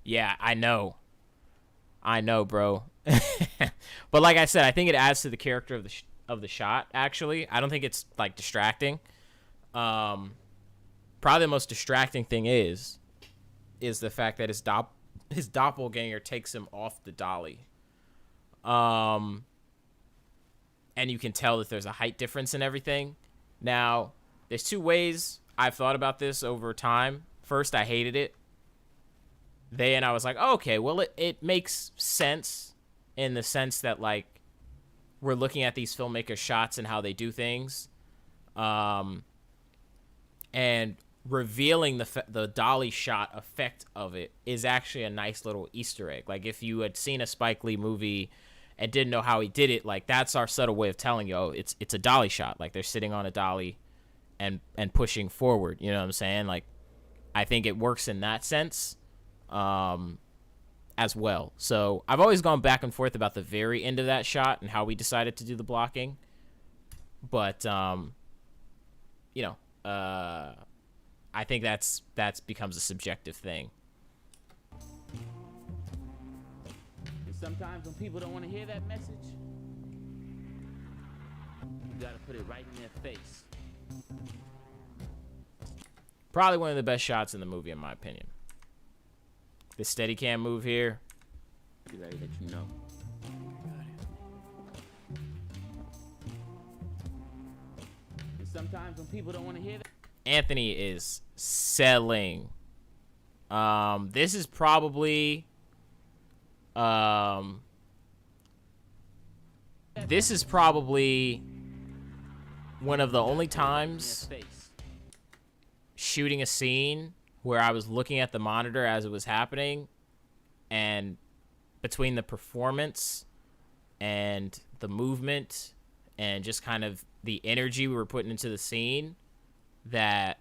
yeah, I know, bro. But like I said, I think it adds to the character of the shot. Actually, I don't think it's like distracting. Probably the most distracting thing is the fact that his doppelganger takes him off the dolly. And you can tell that there's a height difference and everything. Now, there's two ways I've thought about this over time. First, I hated it. Then I was like, oh, okay, well, it makes sense in the sense that, like, we're looking at these filmmakers' shots and how they do things. And revealing the dolly shot effect of it is actually a nice little Easter egg. Like, if you had seen a Spike Lee movie and didn't know how he did it, like, that's our subtle way of telling you, oh, it's a dolly shot. Like, they're sitting on a dolly and pushing forward. You know what I'm saying? Like, I think it works in that sense as well. So I've always gone back and forth about the very end of that shot and how we decided to do the blocking. But, you know, I think that's becomes a subjective thing. And sometimes when people don't want to hear that message, you gotta put it right in their face. Probably one of the best shots in the movie, in my opinion. The Steadicam move here. Be ready that you know. And sometimes when people don't want to hear that, Anthony is selling. This is probably one of the only times shooting a scene where I was looking at the monitor as it was happening, and between the performance and the movement and just kind of the energy we were putting into the scene, that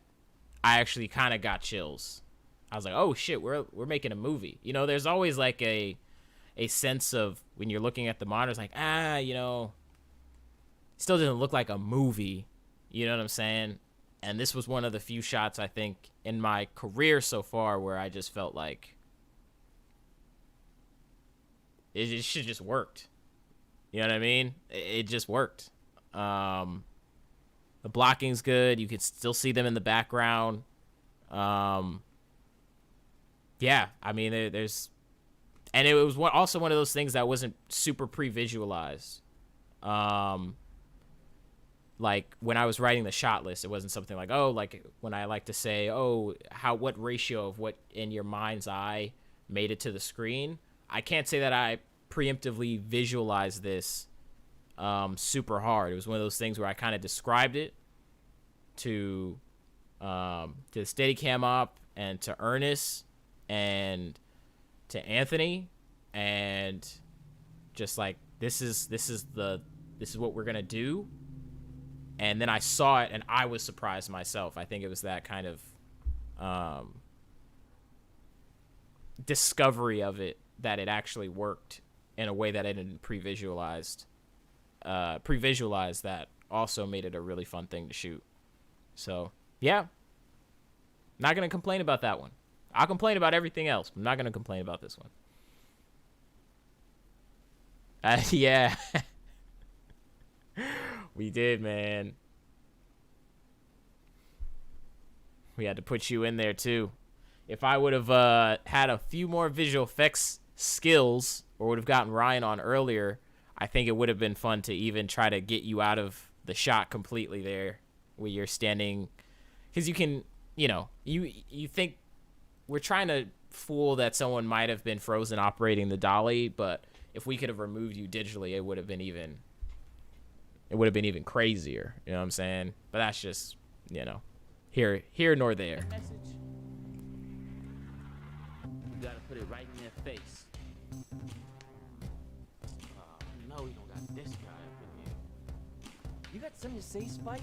I actually kind of got chills. I was like, oh shit, we're making a movie. You know, there's always like a sense of when you're looking at the monitors, like, you know, it still doesn't look like a movie. You know what I'm saying? And this was one of the few shots, I think, in my career so far where I just felt like it should just worked. You know what I mean? It just worked. The blocking's good. You can still see them in the background. Yeah, I mean, there's... And it was also one of those things that wasn't super pre-visualized. Like, when I was writing the shot list, it wasn't something like, oh, like, when I like to say, oh, what ratio of what in your mind's eye made it to the screen. I can't say that I preemptively visualized this super hard. It was one of those things where I kind of described it to the Steadicam op and to Ernest and to Anthony, and just like, this is what we're gonna do. And then I saw it and I was surprised myself. I think it was that kind of discovery of it, that it actually worked in a way that I didn't pre-visualize, that also made it a really fun thing to shoot. So, yeah. Not going to complain about that one. I'll complain about everything else. I'm not going to complain about this one. Yeah. We did, man. We had to put you in there, too. If I would have had a few more visual effects skills, or would have gotten Ryan on earlier, I think it would have been fun to even try to get you out of the shot completely there, where you're standing. Because you can, you know, you think we're trying to fool that someone might have been frozen operating the dolly, but if we could have removed you digitally, it would have been even crazier. You know what I'm saying? But that's just, you know, here nor there. You gotta put it right in their face. No, we don't got this guy up in here. You got something to say, Spike?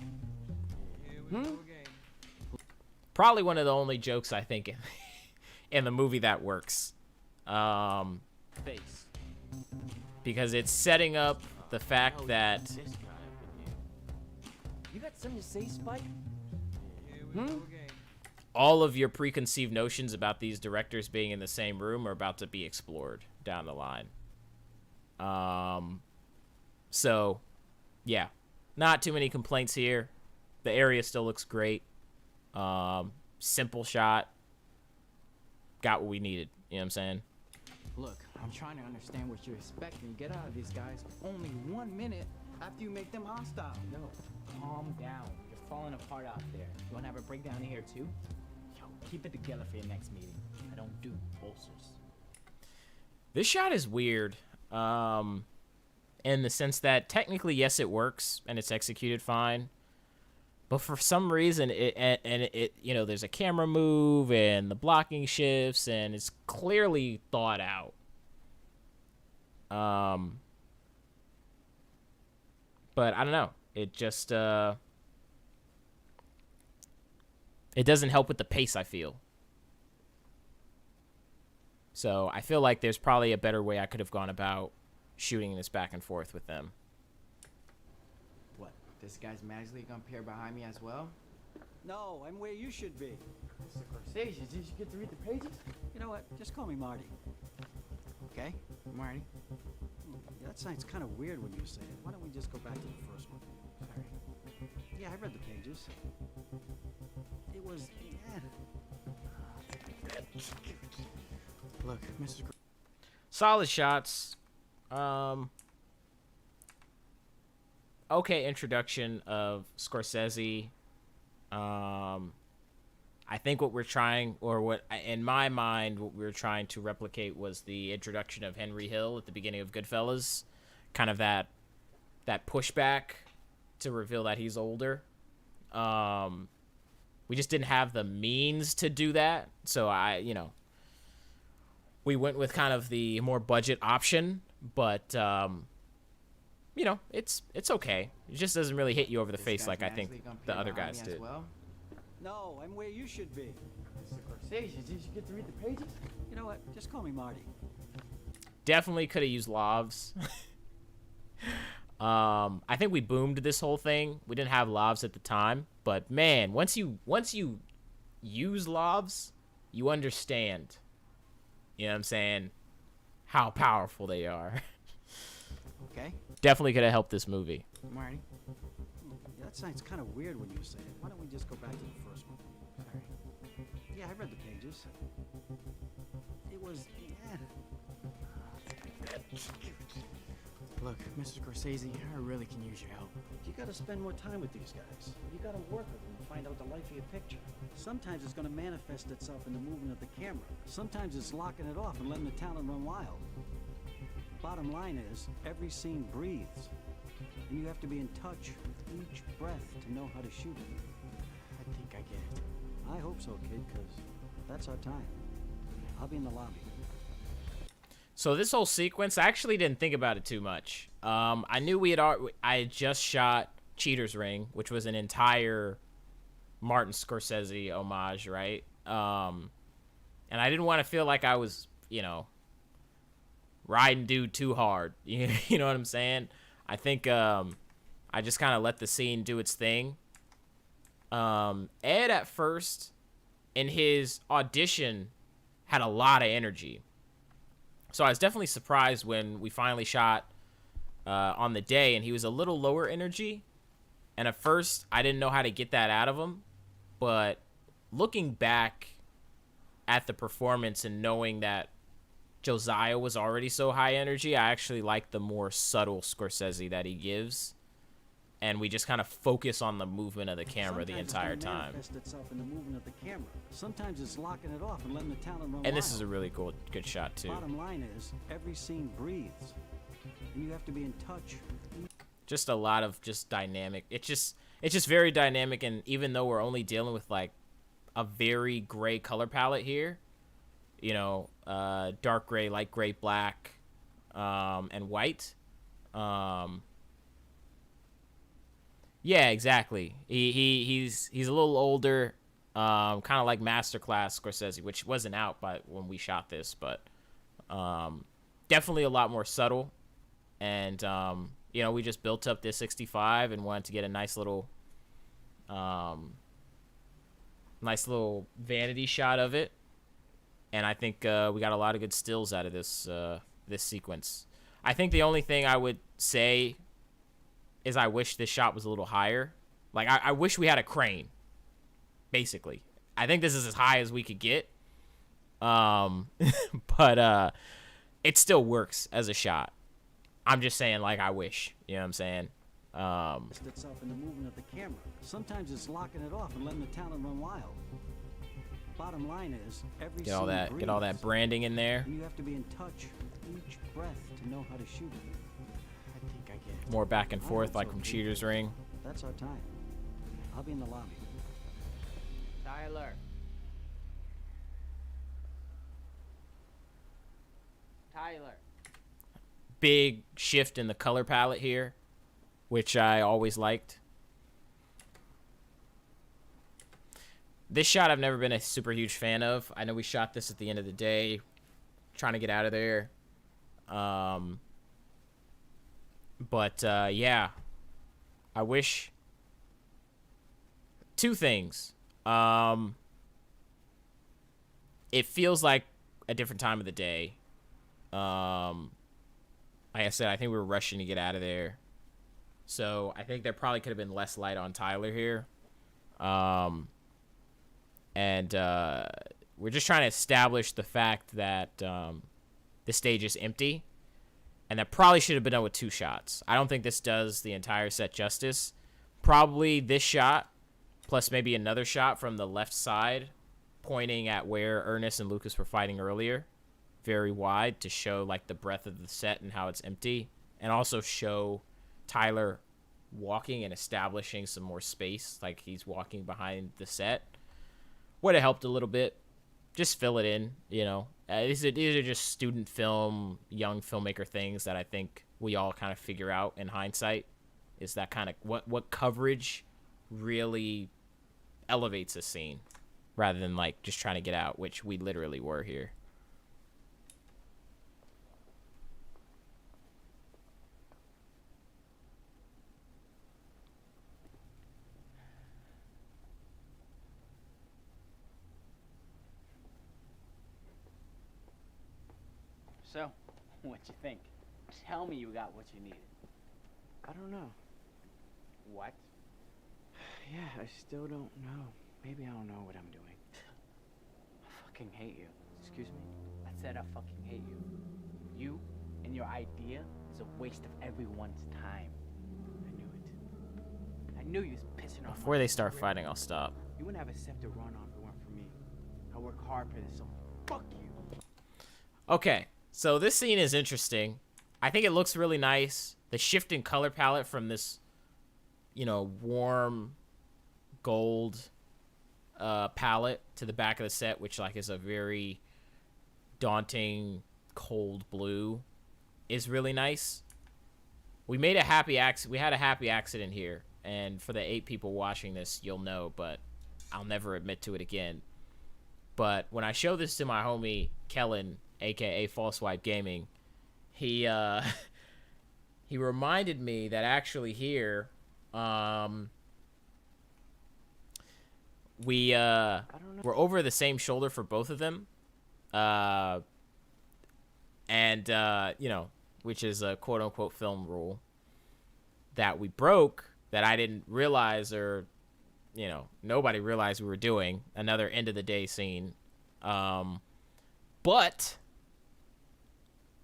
Probably one of the only jokes I think in the movie that works. Face. Because it's setting up the fact that You got something to say, Spike? all of your preconceived notions about these directors being in the same room are about to be explored down the line. So, yeah, not too many complaints here. The area still looks great. Simple shot. Got what we needed. You know what I'm saying? Look, I'm trying to understand what you're expecting to get out of these guys. Only 1 minute after you make them hostile. Yo, calm down. You're falling apart out there. You wanna have a breakdown in here too? Yo, keep it together for your next meeting. I don't do ulcers. This shot is weird. In the sense that technically, yes, it works and it's executed fine. But for some reason, it you know, there's a camera move and the blocking shifts and it's clearly thought out. But I don't know. It just it doesn't help with the pace, I feel. So I feel like there's probably a better way I could have gone about shooting this back and forth with them. What? This guy's magically gonna appear behind me as well? No, I'm where you should be. Mr. Scorsese, did you get to read the pages? You know what? Just call me Marty. Okay, Marty. Yeah, that sounds kind of weird when you say it. Why don't we just go back to the first one? Sorry. Yeah, I read the pages. It was... Look, Mrs. Solid shots. Okay, introduction of Scorsese. I think what we're trying, or what in my mind, what we were trying to replicate was the introduction of Henry Hill at the beginning of Goodfellas, kind of that pushback to reveal that he's older. We just didn't have the means to do that, so we went with kind of the more budget option, but it's okay. It just doesn't really hit you over the face like I think the other guys did. Well? No, I'm where you should be. Mr. Scorsese, did you get to read the pages? You know what? Just call me Marty. Definitely could have used lavs. I think we boomed this whole thing. We didn't have lavs at the time, but man, once you use lavs, you understand. You know what I'm saying? How powerful they are. Okay. Definitely could have helped this movie. Marty. Yeah, that sounds kind of weird when you say it. Why don't we just go back to the first one? Sorry. Yeah, I read the pages. It was... Look, Mr. Scorsese, I really can use your help. You gotta spend more time with these guys. You gotta work with them and find out the life of your picture. Sometimes it's gonna manifest itself in the movement of the camera. Sometimes it's locking it off and letting the talent run wild. Bottom line is, every scene breathes. And you have to be in touch with each breath to know how to shoot it. I think I get it. I hope so, kid, because that's our time. I'll be in the lobby. So this whole sequence, I actually didn't think about it too much. I knew I had just shot Cheater's Ring, which was an entire Martin Scorsese homage, right? And I didn't want to feel like I was, riding dude too hard. You know what I'm saying? I think I just kind of let the scene do its thing. Ed at first, in his audition, had a lot of energy. So I was definitely surprised when we finally shot on the day, and he was a little lower energy. And at first, I didn't know how to get that out of him. But looking back at the performance and knowing that Josiah was already so high energy, I actually like the more subtle Scorsese that he gives. And we just kind of focus on the movement of the camera the entire time. Sometimes it's locking it off and letting the talent run And this wild. is a really good shot too. Bottom line is, every scene breathes. And you have to be in touch. Just a lot of just dynamic. It's just very dynamic, and even though we're only dealing with like a very gray color palette here, dark gray, light gray, black, and white. Yeah, exactly. He's a little older, kind of like Masterclass Scorsese, which wasn't out when we shot this, but definitely a lot more subtle. And we just built up this 65 and wanted to get a nice little Nice little vanity shot of it. And I think we got a lot of good stills out of this this sequence. I think the only thing I would say is I wish this shot was a little higher. Like, I wish we had a crane, basically. I think this is as high as we could get. But it still works as a shot. I'm just saying, like, I wish. You know what I'm saying? Itself in the movement of the camera. Sometimes it's locking it off and letting the talent run wild. Bottom line is, every get all that breathes, branding in there. and you have to be in touch with each breath to know how to shoot it. I think I get it. More back and I forth, hope like so, from too. Cheater's Ring. That's our time. I'll be in the lobby. Tyler. Tyler. Big shift in the color palette here, which I always liked. This shot I've never been a super huge fan of. I know we shot this at the end of the day, trying to get out of there. But yeah, I wish two things. It feels like a different time of the day. Like I said, I think we were rushing to get out of there. So I think there probably could have been less light on Tyler here. And we're just trying to establish the fact that the stage is empty. And that probably should have been done with 2 shots. I don't think this does the entire set justice. Probably this shot, plus maybe another shot from the left side, pointing at where Ernest and Lucas were fighting earlier. Very wide to show like the breadth of the set and how it's empty. And also show Tyler walking and establishing some more space, like he's walking behind the set. Would have helped a little bit. Just fill it in, you know. These are just student film, young filmmaker things that I think we all kind of figure out in hindsight. Is that kind of what coverage really elevates a scene, rather than like just trying to get out, which we literally were here. So, what you think? Tell me you got what you needed. I don't know. What? Yeah, I still don't know. Maybe I don't know what I'm doing. I fucking hate you. Excuse me? I said I fucking hate you. You and your idea is a waste of everyone's time. I knew it. I knew you was pissing off. Before they start fighting, I'll stop. You wouldn't have a scepter run on if it weren't for me. I work hard for this, so fuck you. Okay, so this scene is interesting. I think it looks really nice. The shift in color palette from this, you know, warm gold palette to the back of the set, which like is a very daunting cold blue, is really nice. We made a happy we had a happy accident here, and for the 8 people watching this, you'll know, but I'll never admit to it again. But when I show this to my homie Kellen, aka False Wipe Gaming, he he reminded me that actually here we're over the same shoulder for both of them, and you know, which is a quote unquote film rule that we broke, that I didn't realize, or you know, nobody realized we were doing another end of the day scene. But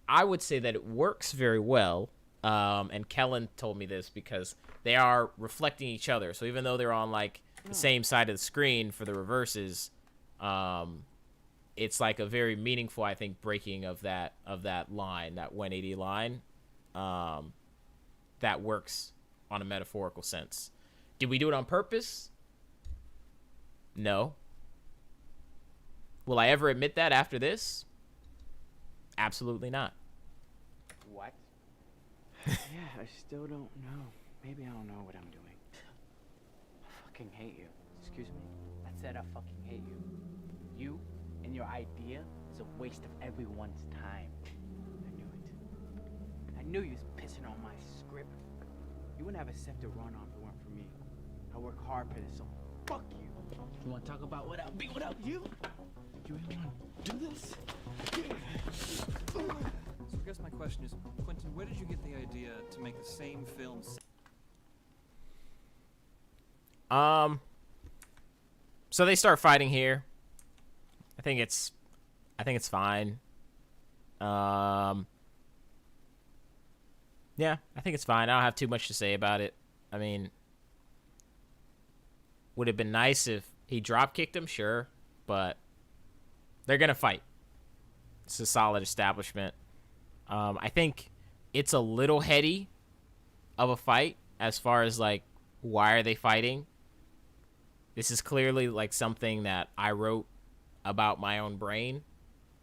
I would say that it works very well. And Kellen told me this because they are reflecting each other. So even though they're on like the same side of the screen for the reverses, it's like a very meaningful, I think, breaking of that line, that 180 line, that works on a metaphorical sense. Did we do it on purpose? No. Will I ever admit that after this? Absolutely not. What? Yeah, I still don't know. Maybe I don't know what I'm doing. I fucking hate you. Excuse me? I said I fucking hate you. You and your idea is a waste of everyone's time. I knew it. I knew you was pissing on my script. You wouldn't have a scepter run on if it weren't for me. I work hard for this, so Fuck you. You wanna talk about what I'll be without you? You really wanna do this? So I guess my question is, Quentin, where did you get the idea to make the same film? So they start fighting here. I think it's fine. Yeah, I think it's fine. I don't have too much to say about it. I mean, would have been nice if he drop kicked him, sure, but they're gonna fight. It's a solid establishment. I think it's a little heady of a fight as far as like, why are they fighting? This is clearly like something that I wrote about my own brain,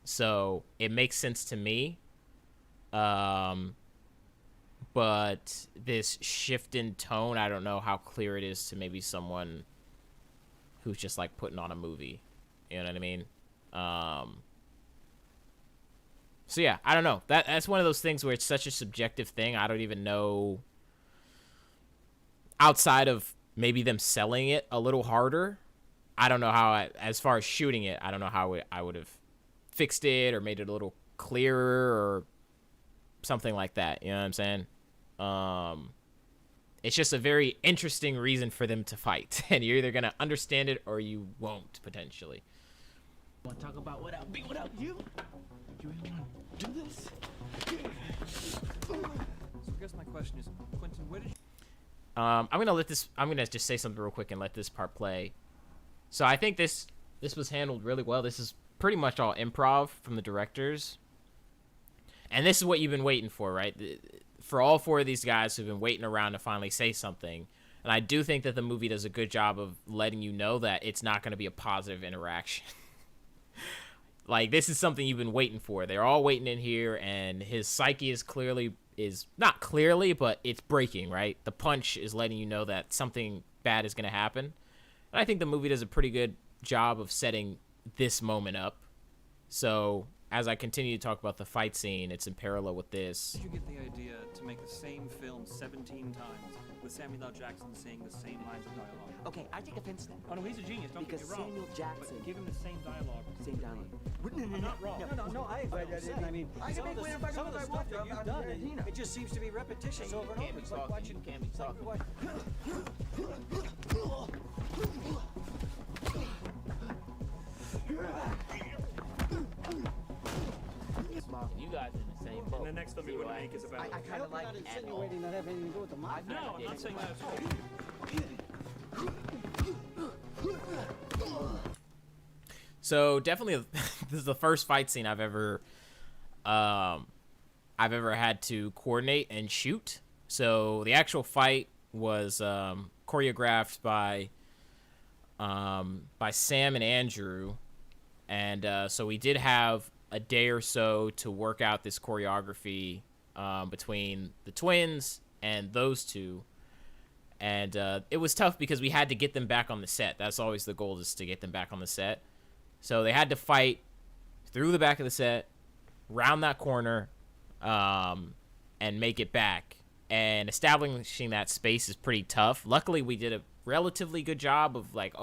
so it makes sense to me. But this shift in tone, I don't know how clear it is to maybe someone who's just like putting on a movie. You know what I mean? So yeah, I don't know. That's one of those things where it's such a subjective thing. I don't even know, outside of maybe them selling it a little harder, I don't know how, as far as shooting it, I don't know how I would have fixed it or made it a little clearer or something like that. You know what I'm saying? It's just a very interesting reason for them to fight, and you're either gonna understand it or you won't, potentially. Want to talk about what I'll be without you? You really want to do this? So I guess my question is, Quentin, where did you... I'm gonna just say something real quick and let this part play. So I think this was handled really well. This is pretty much all improv from the directors. And this is what you've been waiting for, right? For all four of these guys who've been waiting around to finally say something. And I do think that the movie does a good job of letting you know that it's not going to be a positive interaction. Like, this is something you've been waiting for. They're all waiting in here, and his psyche is not clearly, but it's breaking, right? The punch is letting you know that something bad is going to happen. And I think the movie does a pretty good job of setting this moment up. So as I continue to talk about the fight scene, it's in parallel with this. Did you get the idea to make the same film 17 times with Samuel L. Jackson saying the same lines of dialogue? Okay, I take offense to that. Oh no, he's a genius, don't Because get me wrong. Samuel Jackson... But give him the same dialogue. Same dialogue. I'm not wrong. No, I agree. I mean, I can make whatever I some of the want stuff that you've done, it just seems to be repetitious over and over. It's like watching... You can't be talking. You guys in the same boat. And the next film you're going to make is about... I kind of like not insinuating that have anything to do with the mafia. No, I'm not saying that at all. So definitely, this is the first fight scene I've ever had to coordinate and shoot. So the actual fight was choreographed by Sam and Andrew, and so we did have a day or so to work out this choreography between the twins and those two. And it was tough because we had to get them back on the set. That's always the goal, is to get them back on the set. So they had to fight through the back of the set, round that corner, and make it back. And establishing that space is pretty tough. Luckily, we did a relatively good job of, like,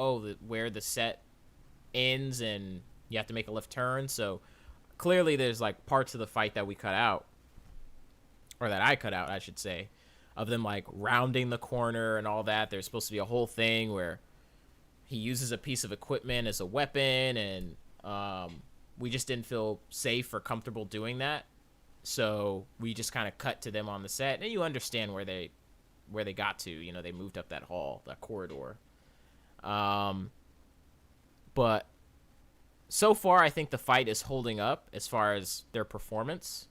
where the set ends and you have to make a left turn. So clearly there's, like, parts of the fight that we cut out, or that I cut out, I should say, of them, like, rounding the corner and all that. There's supposed to be a whole thing where he uses a piece of equipment as a weapon, and we just didn't feel safe or comfortable doing that. So we just kind of cut to them on the set, and you understand where they got to. You know, they moved up that hall, that corridor. But so far, I think the fight is holding up as far as their performance,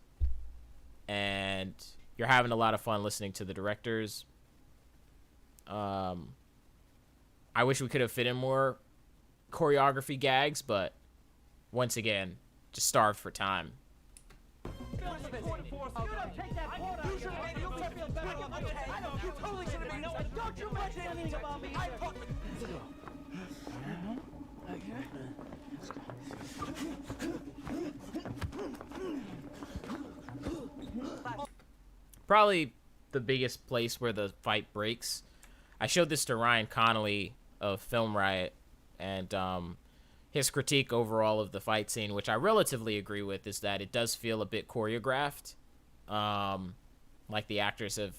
and you're having a lot of fun listening to the directors. I wish we could have fit in more choreography gags, but once again, just starved for time. Probably the biggest place where the fight breaks. I showed this to Ryan Connolly of Film Riot, and his critique overall of the fight scene, which I relatively agree with, is that it does feel a bit choreographed. Like the actors have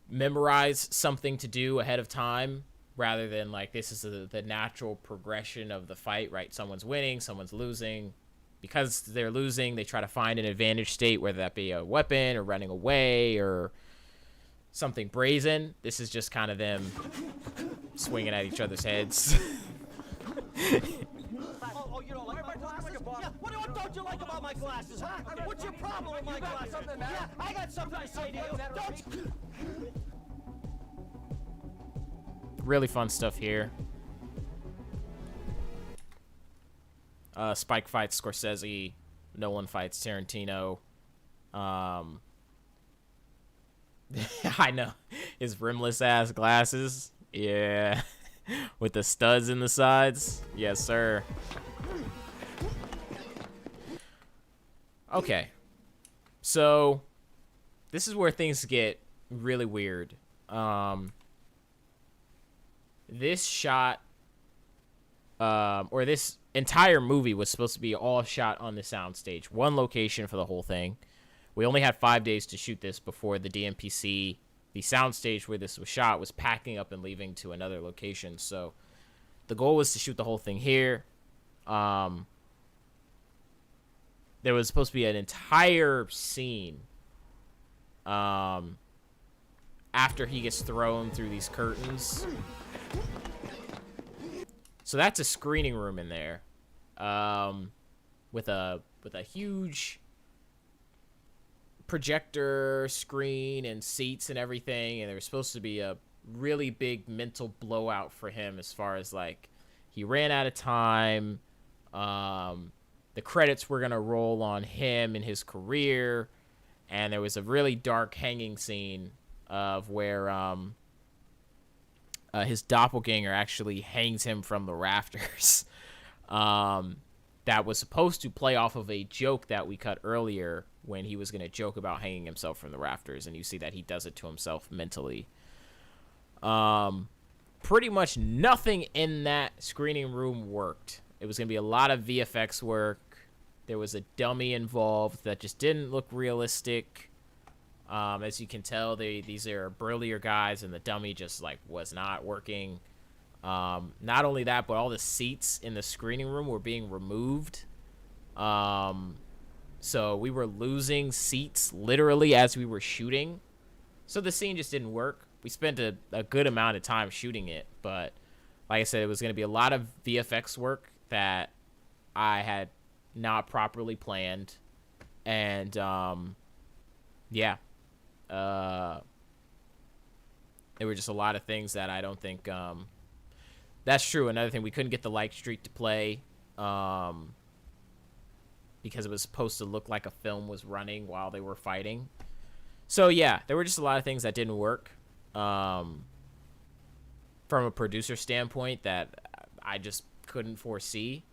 memorized something to do ahead of time, rather than like this is the natural progression of the fight, right? Someone's winning, someone's losing. Because they're losing, they try to find an advantage state, whether that be a weapon or running away or something brazen. This is just kind of them swinging at each other's heads. Oh, you don't like my glasses? Yeah, what don't you like about my glasses, huh? What's your problem with my glasses? Yeah, I got something to say to you. Don't you... Really fun stuff here. Spike fights Scorsese. Nolan fights Tarantino. I know. His rimless ass glasses. Yeah. With the studs in the sides. Yes, sir. Okay. So, this is where things get really weird. This shot, or this entire movie was supposed to be all shot on the soundstage. One location for the whole thing. We only had 5 days to shoot this before the DMPC, the soundstage where this was shot, was packing up and leaving to another location. So the goal was to shoot the whole thing here. There was supposed to be an entire scene after he gets thrown through these curtains. So that's a screening room in there, with a huge projector screen and seats and everything. And there was supposed to be a really big mental blowout for him, as far as like he ran out of time. The credits were gonna roll on him and his career, and there was a really dark hanging scene of where his doppelganger actually hangs him from the rafters. That was supposed to play off of a joke that we cut earlier when he was going to joke about hanging himself from the rafters, and you see that he does it to himself mentally. Pretty much nothing in that screening room worked. It was going to be a lot of VFX work. There was a dummy involved that just didn't look realistic. As you can tell, these are burlier guys, and the dummy just like was not working. Not only that, but all the seats in the screening room were being removed. So we were losing seats literally as we were shooting. So the scene just didn't work. We spent a good amount of time shooting it, but like I said, it was going to be a lot of VFX work that I had not properly planned. And yeah. There were just a lot of things that I don't think that's true. Another thing, we couldn't get the light streak to play because it was supposed to look like a film was running while they were fighting. So yeah, there were just a lot of things that didn't work from a producer standpoint that I just couldn't foresee.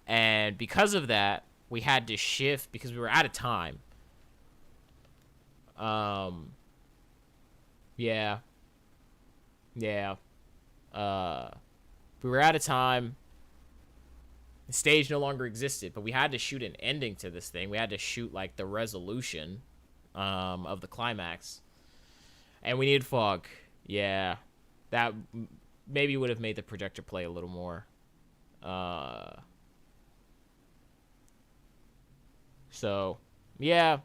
And because of that, we had to shift because we were out of time. Yeah. We were out of time. The stage no longer existed, but we had to shoot an ending to this thing. We had to shoot like the resolution of the climax, and we needed fog. Yeah, that maybe would have made the projector play a little more. So yeah,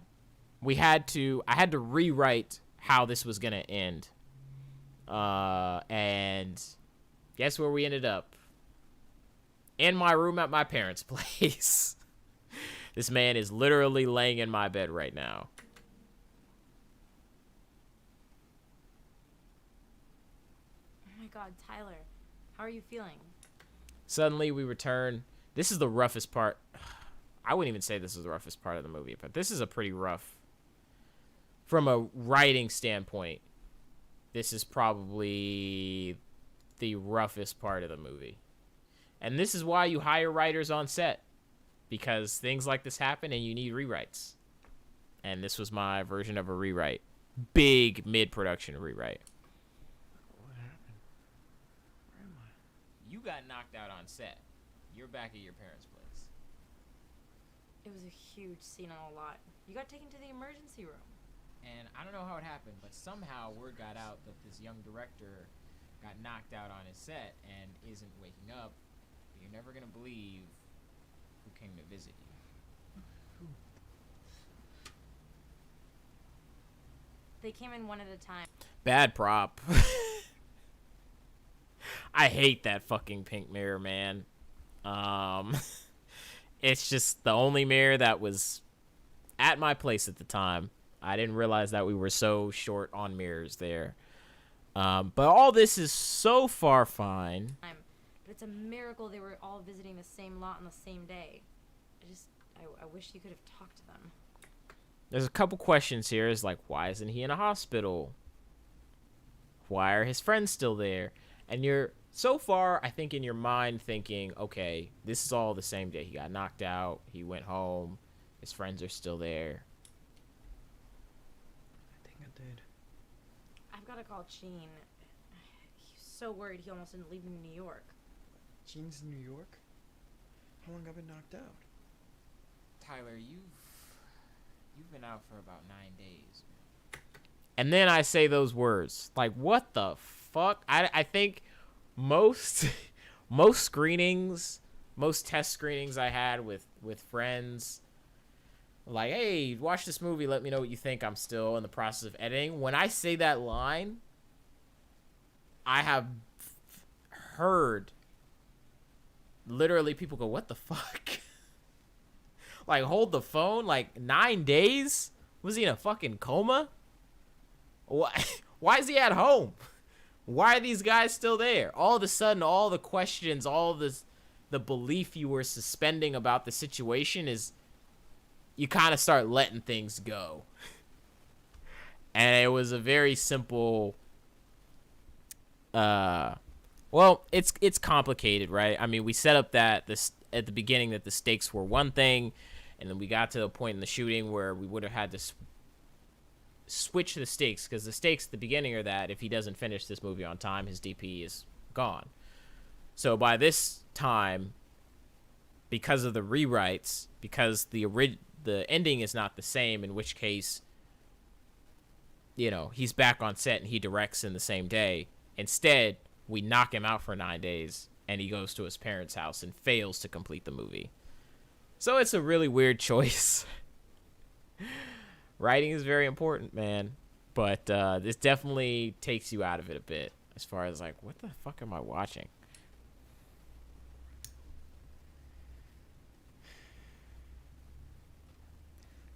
I had to rewrite how this was gonna end. And guess where we ended up? In my room at my parents' place. This man is literally laying in my bed right now. Oh my god, Tyler. How are you feeling? Suddenly we return. This is the roughest part. I wouldn't even say this is the roughest part of the movie, but this is a pretty rough. From a writing standpoint, this is probably the roughest part of the movie. And this is why you hire writers on set. Because things like this happen and you need rewrites. And this was my version of a rewrite. Big mid-production rewrite. What happened? got knocked out on set. You're back at your parents' place. It was a huge scene on the lot. You got taken to the emergency room. And I don't know how it happened, but somehow word got out that this young director got knocked out on his set and isn't waking up. But you're never gonna believe who came to visit you. They came in one at a time. Bad prop. I hate that fucking pink mirror, man. It's just the only mirror that was at my place at the time. I didn't realize that we were so short on mirrors there. But all this is so far fine. But it's a miracle they were all visiting the same lot on the same day. I wish you could have talked to them. There's a couple questions here. Is like, why isn't he in a hospital? Why are his friends still there? And you're so far, I think, in your mind thinking, okay, this is all the same day. He got knocked out. He went home. His friends are still there. I think I did. I've got to call Gene. He's so worried he almost didn't leave in New York. Gene's in New York? How long have I been knocked out? Tyler, you've been out for about 9 days. And then I say those words. Like, what the fuck? I think most screenings, most test screenings I had with friends, like, hey, watch this movie, let me know what you think. I'm still in the process of editing. When I say that line, I have heard literally people go, what the fuck? Like, hold the phone? Like, 9 days? Was he in a fucking coma? Why is he at home? Why are these guys still there? All of a sudden, all the questions, all this, the belief you were suspending about the situation is, you kind of start letting things go. And it was a very simple, well, it's complicated, right? I mean, we set up that this at the beginning that the stakes were one thing, and then we got to a point in the shooting where we would have had to switch the stakes, because the stakes at the beginning are that if he doesn't finish this movie on time, his DP is gone. So by this time, because of the rewrites, because the ending is not the same, in which case, you know, he's back on set and he directs in the same day. Instead, we knock him out for 9 days and he goes to his parents' house and fails to complete the movie. So it's a really weird choice. Writing is very important, man. But this definitely takes you out of it a bit, as far as like, what the fuck am I watching?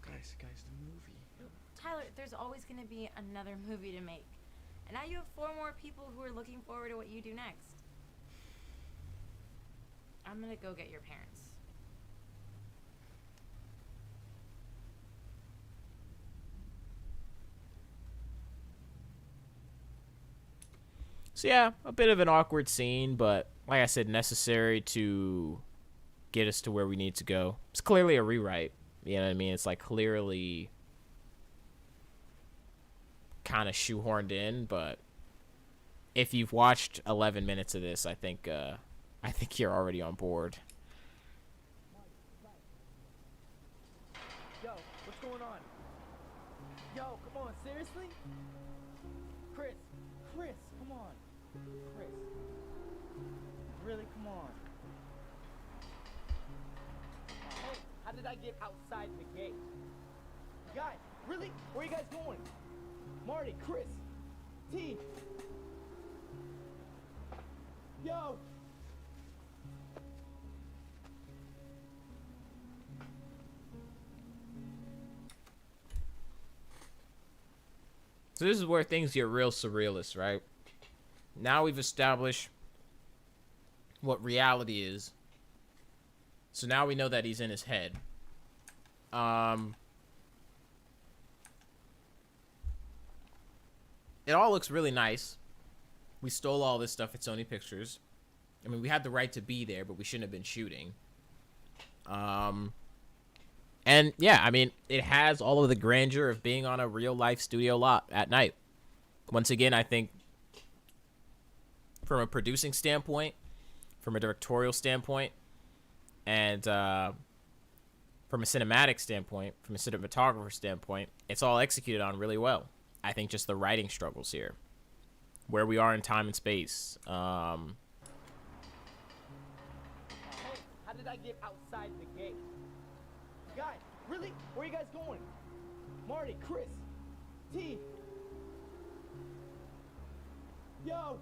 Guys, the movie. Tyler, there's always going to be another movie to make. And now you have 4 more people who are looking forward to what you do next. I'm going to go get your parents. So yeah, a bit of an awkward scene, but like I said, necessary to get us to where we need to go. It's clearly a rewrite. You know what I mean? It's like clearly kind of shoehorned in, but if you've watched 11 minutes of this, I think you're already on board. Yo, what's going on? Yo, come on, seriously? Chris, come on. Chris, really, come on. Hey, how did I get outside the gate? Guys, really? Where are you guys going? Marty, Chris, T. Yo! So this is where things get real surrealist, right? Now we've established what reality is. So now we know that he's in his head. It all looks really nice. We stole all this stuff at Sony Pictures. I mean, we had the right to be there, but we shouldn't have been shooting. And yeah, I mean, it has all of the grandeur of being on a real life studio lot at night. Once again, I think from a producing standpoint, from a directorial standpoint, and from a cinematic standpoint, from a cinematographer standpoint, it's all executed on really well. I think just the writing struggles here, where we are in time and space. Hey, how did I get outside the gate? Guys, really? Where are you guys going? Marty, Chris, T. Yo!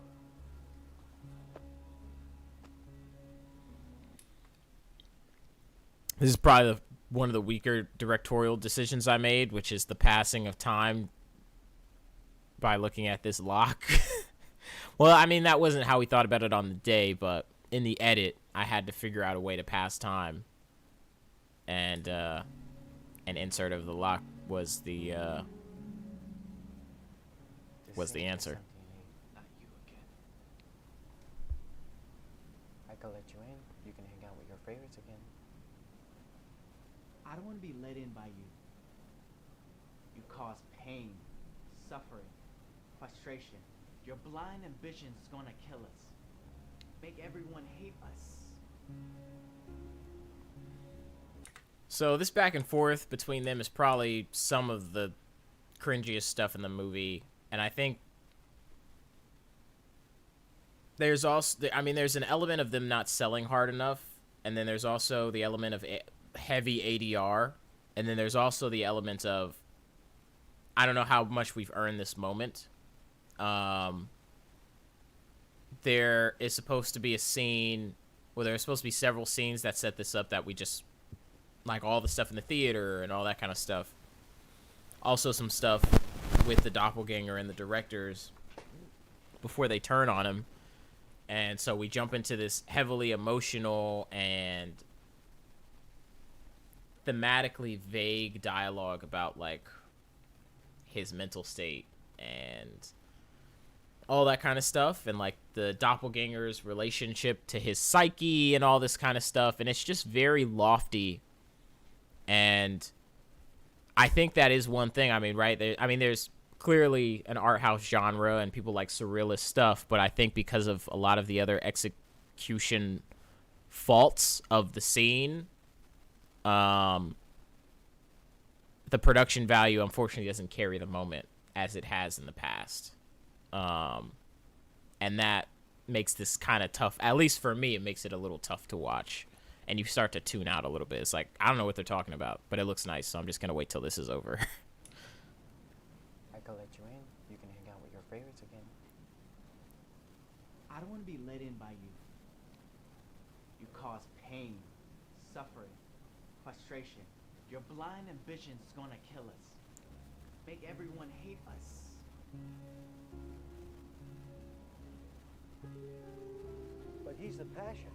This is probably one of the weaker directorial decisions I made, which is the passing of time by looking at this lock. Well, I mean, that wasn't how we thought about it on the day, but in the edit, I had to figure out a way to pass time. And an insert of the lock was the answer. Not you again. I can let you in. You can hang out with your favorites again. I don't want to be let in by you. You cause pain, suffering, frustration. Your blind ambition is gonna kill us. Make everyone hate us. So this back and forth between them is probably some of the cringiest stuff in the movie, and I think there's also, I mean, there's an element of them not selling hard enough, and then there's also the element of heavy ADR, and then there's also the element of, I don't know how much we've earned this moment. There is supposed to be a scene, well, there's supposed to be several scenes that set this up that we just, like all the stuff in the theater and all that kind of stuff. Also some stuff with the doppelganger and the directors before they turn on him. And so we jump into this heavily emotional and thematically vague dialogue about, like, his mental state and all that kind of stuff, and like the doppelganger's relationship to his psyche and all this kind of stuff, and it's just very lofty. And I think that is one thing. I mean, right? There's clearly an art house genre and people like surrealist stuff, but I think because of a lot of the other execution faults of the scene, the production value unfortunately doesn't carry the moment as it has in the past. And that makes this kind of tough. At least for me, it makes it a little tough to watch. And you start to tune out a little bit. It's like, I don't know what they're talking about, but it looks nice, so I'm just going to wait till this is over. I can let you in. You can hang out with your favorites again. I don't want to be let in by you. You cause pain, suffering, frustration. Your blind ambition is gonna kill us. Make everyone hate us. But he's the passion.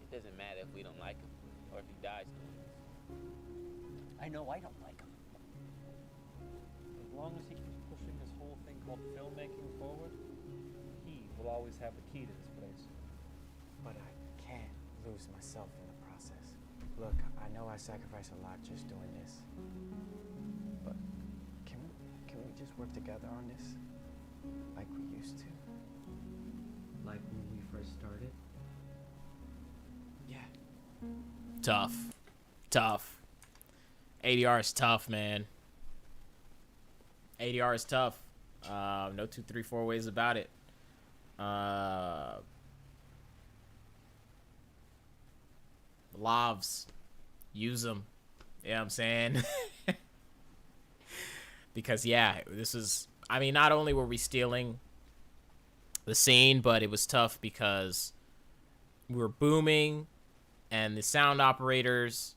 It doesn't matter if we don't like him or if he dies doing this. I know I don't like him. As long as he keeps pushing this whole thing called filmmaking forward, he will always have the key to this place. But I can't lose myself in the process. Look, I know I sacrifice a lot just doing this. But can we just work together on this? Like we used to? Like when we first started? Yeah. Tough. ADR is tough, man. ADR is tough. No 2, 3, 4 ways about it. Lavs. Use them. You know what I'm saying? Because, yeah, this is... I mean, not only were we stealing the scene, but it was tough because we were booming, and the sound operators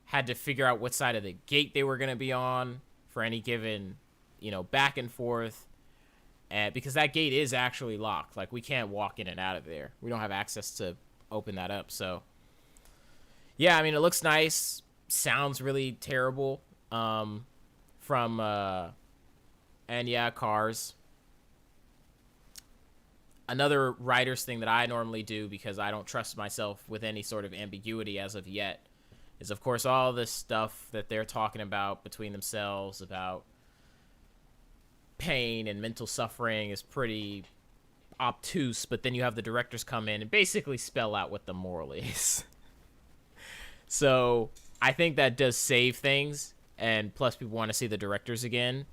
had to figure out what side of the gate they were going to be on for any given, back and forth. And because that gate is actually locked. Like, we can't walk in and out of there. We don't have access to open that up. So, yeah, I mean, it looks nice. Sounds really terrible. And yeah, Cars. Another writer's thing that I normally do because I don't trust myself with any sort of ambiguity as of yet is, of course, all this stuff that they're talking about between themselves about pain and mental suffering is pretty obtuse, but then you have the directors come in and basically spell out what the moral is. So I think that does save things, and plus people want to see the directors again.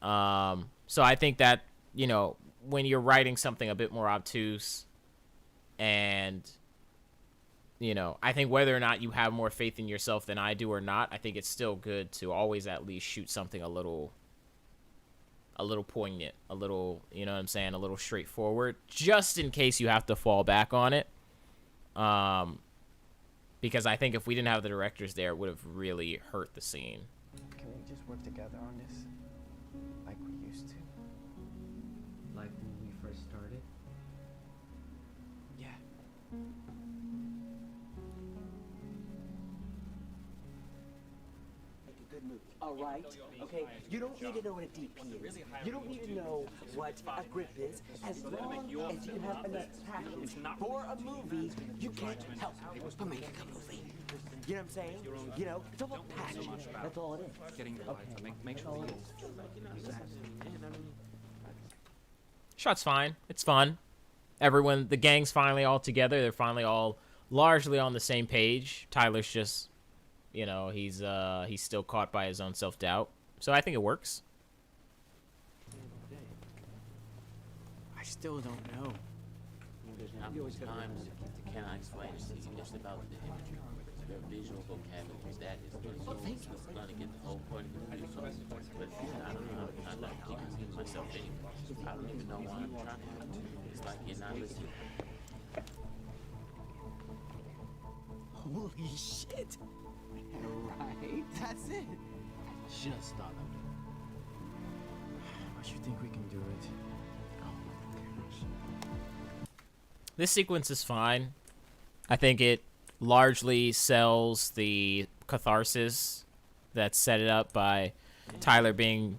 So I think that, you know, when you're writing something a bit more obtuse, and, you know, I think whether or not you have more faith in yourself than I do or not, I think it's still good to always at least shoot something a little poignant, a little, you know what I'm saying, a little straightforward, just in case you have to fall back on it. Because I think if we didn't have the directors there, it would have really hurt the scene. Can we just work together on this? Like we used to? Like when we first started? Yeah. Make a good movie. All right? Okay? You don't need to know what a DP is. You don't need to know what a grip is. As long as you have enough passion for a movie, you can't help but make a good movie. You know what I'm saying? You know, it's all about passion. That's all it is. Getting your lights up. Make sure the Shot's fine. It's fun. Everyone, the gang's finally all together. They're finally all largely on the same page. Tyler's just, you know, he's still caught by his own self-doubt. So I think it works. I still don't know. How many times can I explain it to you? It's about the imagery, the visual vocabulary. That is what is going to get the whole point of the movie. But I don't know. I'm not keeping myself anyway. I don't even know why I'm trying to. It's like you're not listening. Holy shit! Right? That's it. Just thought of it. Don't you think we can do it? This sequence is fine. I think it largely sells the catharsis that's set it up by Tyler being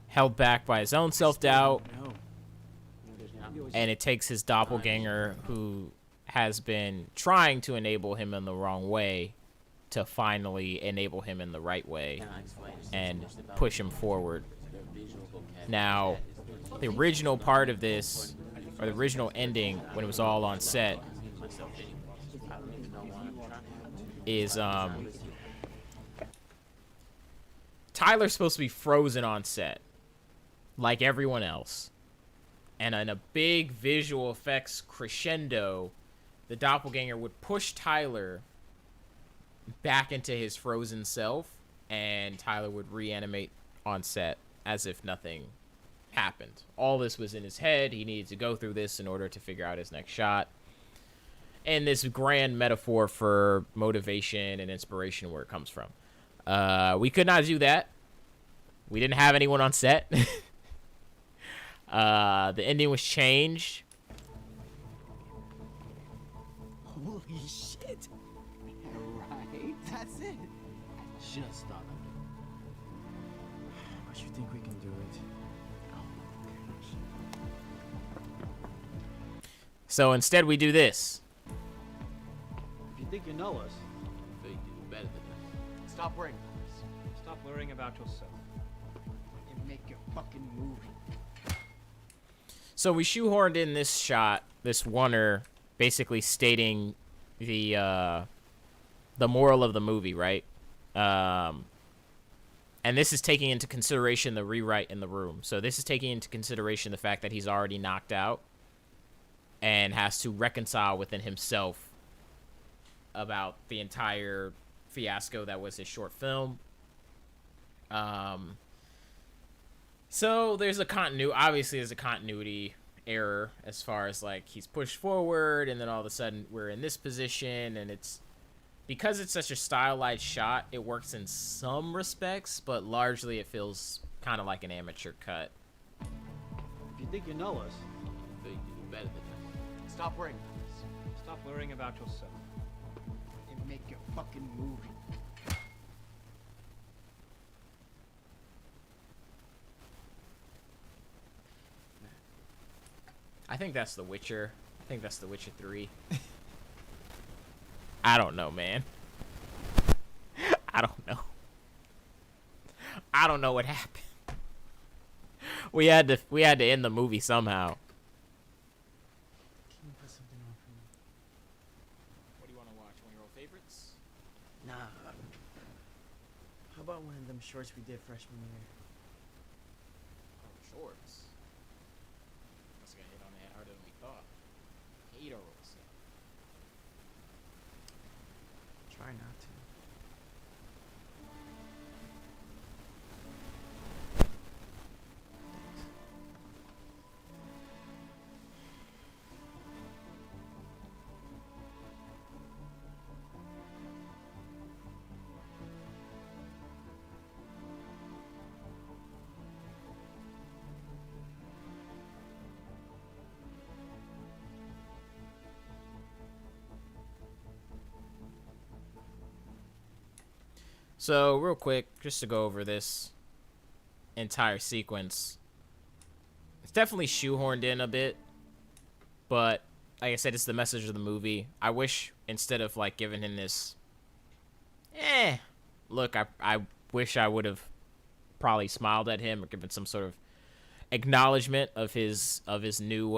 held back by his own self-doubt, and it takes his doppelganger, who has been trying to enable him in the wrong way, to finally enable him in the right way and push him forward. Now, the original part of this, or the original ending, when it was all on set, is Tyler's supposed to be frozen on set, like everyone else. And in a big visual effects crescendo, the doppelganger would push Tyler back into his frozen self, and Tyler would reanimate on set as if nothing happened. All this was in his head. He needed to go through this in order to figure out his next shot. And this grand metaphor for motivation and inspiration, where it comes from. We could not do that. We didn't have anyone on set. The ending was changed. Holy shit! Right? That's it. Just thought of it. Don't you think we can do it? So instead we do this. If you think you know us, You do better than that. Stop worrying. Stop worrying about yourself. And make your fucking movie. So we shoehorned in this shot, this oneer, basically stating the moral of the movie, right? And this is taking into consideration the rewrite in the room. So this is taking into consideration the fact that he's already knocked out and has to reconcile within himself about the entire fiasco that was his short film. So there's a obviously there's a continuity error as far as, like, he's pushed forward and then all of a sudden we're in this position, and it's because it's such a stylized shot, it works in some respects, but largely it feels kind of like an amateur cut. if you think you know us, You do better than that. Stop worrying. Stop worrying about yourself. And make your fucking movie. I think that's The Witcher. I think that's The Witcher 3. I don't know, man. I don't know. I don't know what happened. we had to end the movie somehow. Can you put something on for me? What do you want to watch? One of your old favorites? Nah. How about one of them shorts we did freshman year? Oh, shorts. Must have got hit on the head harder than we thought. Hate our old stuff. Try not to. So, real quick, just to go over this entire sequence. It's definitely shoehorned in a bit, but like I said, it's the message of the movie. I wish instead of like giving him this, look, I wish I would have probably smiled at him or given some sort of acknowledgement of his new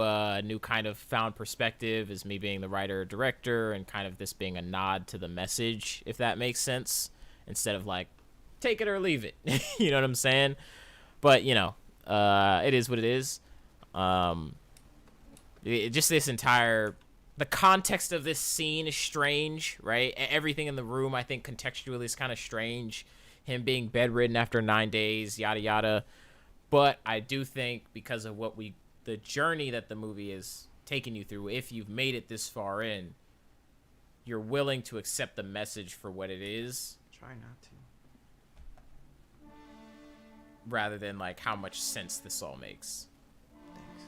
kind of found perspective as me being the writer director and kind of this being a nod to the message, if that makes sense, instead of like take it or leave it. You know what I'm saying? But you know, it is what it is. Just this entire, the context of this scene is strange, right? Everything in the room, I think, contextually is kind of strange. Him being bedridden after 9 days, yada yada. But I do think because of the journey that the movie is taking you through, if you've made it this far in, you're willing to accept the message for what it is. Try not to. Rather than like how much sense this all makes. Thanks.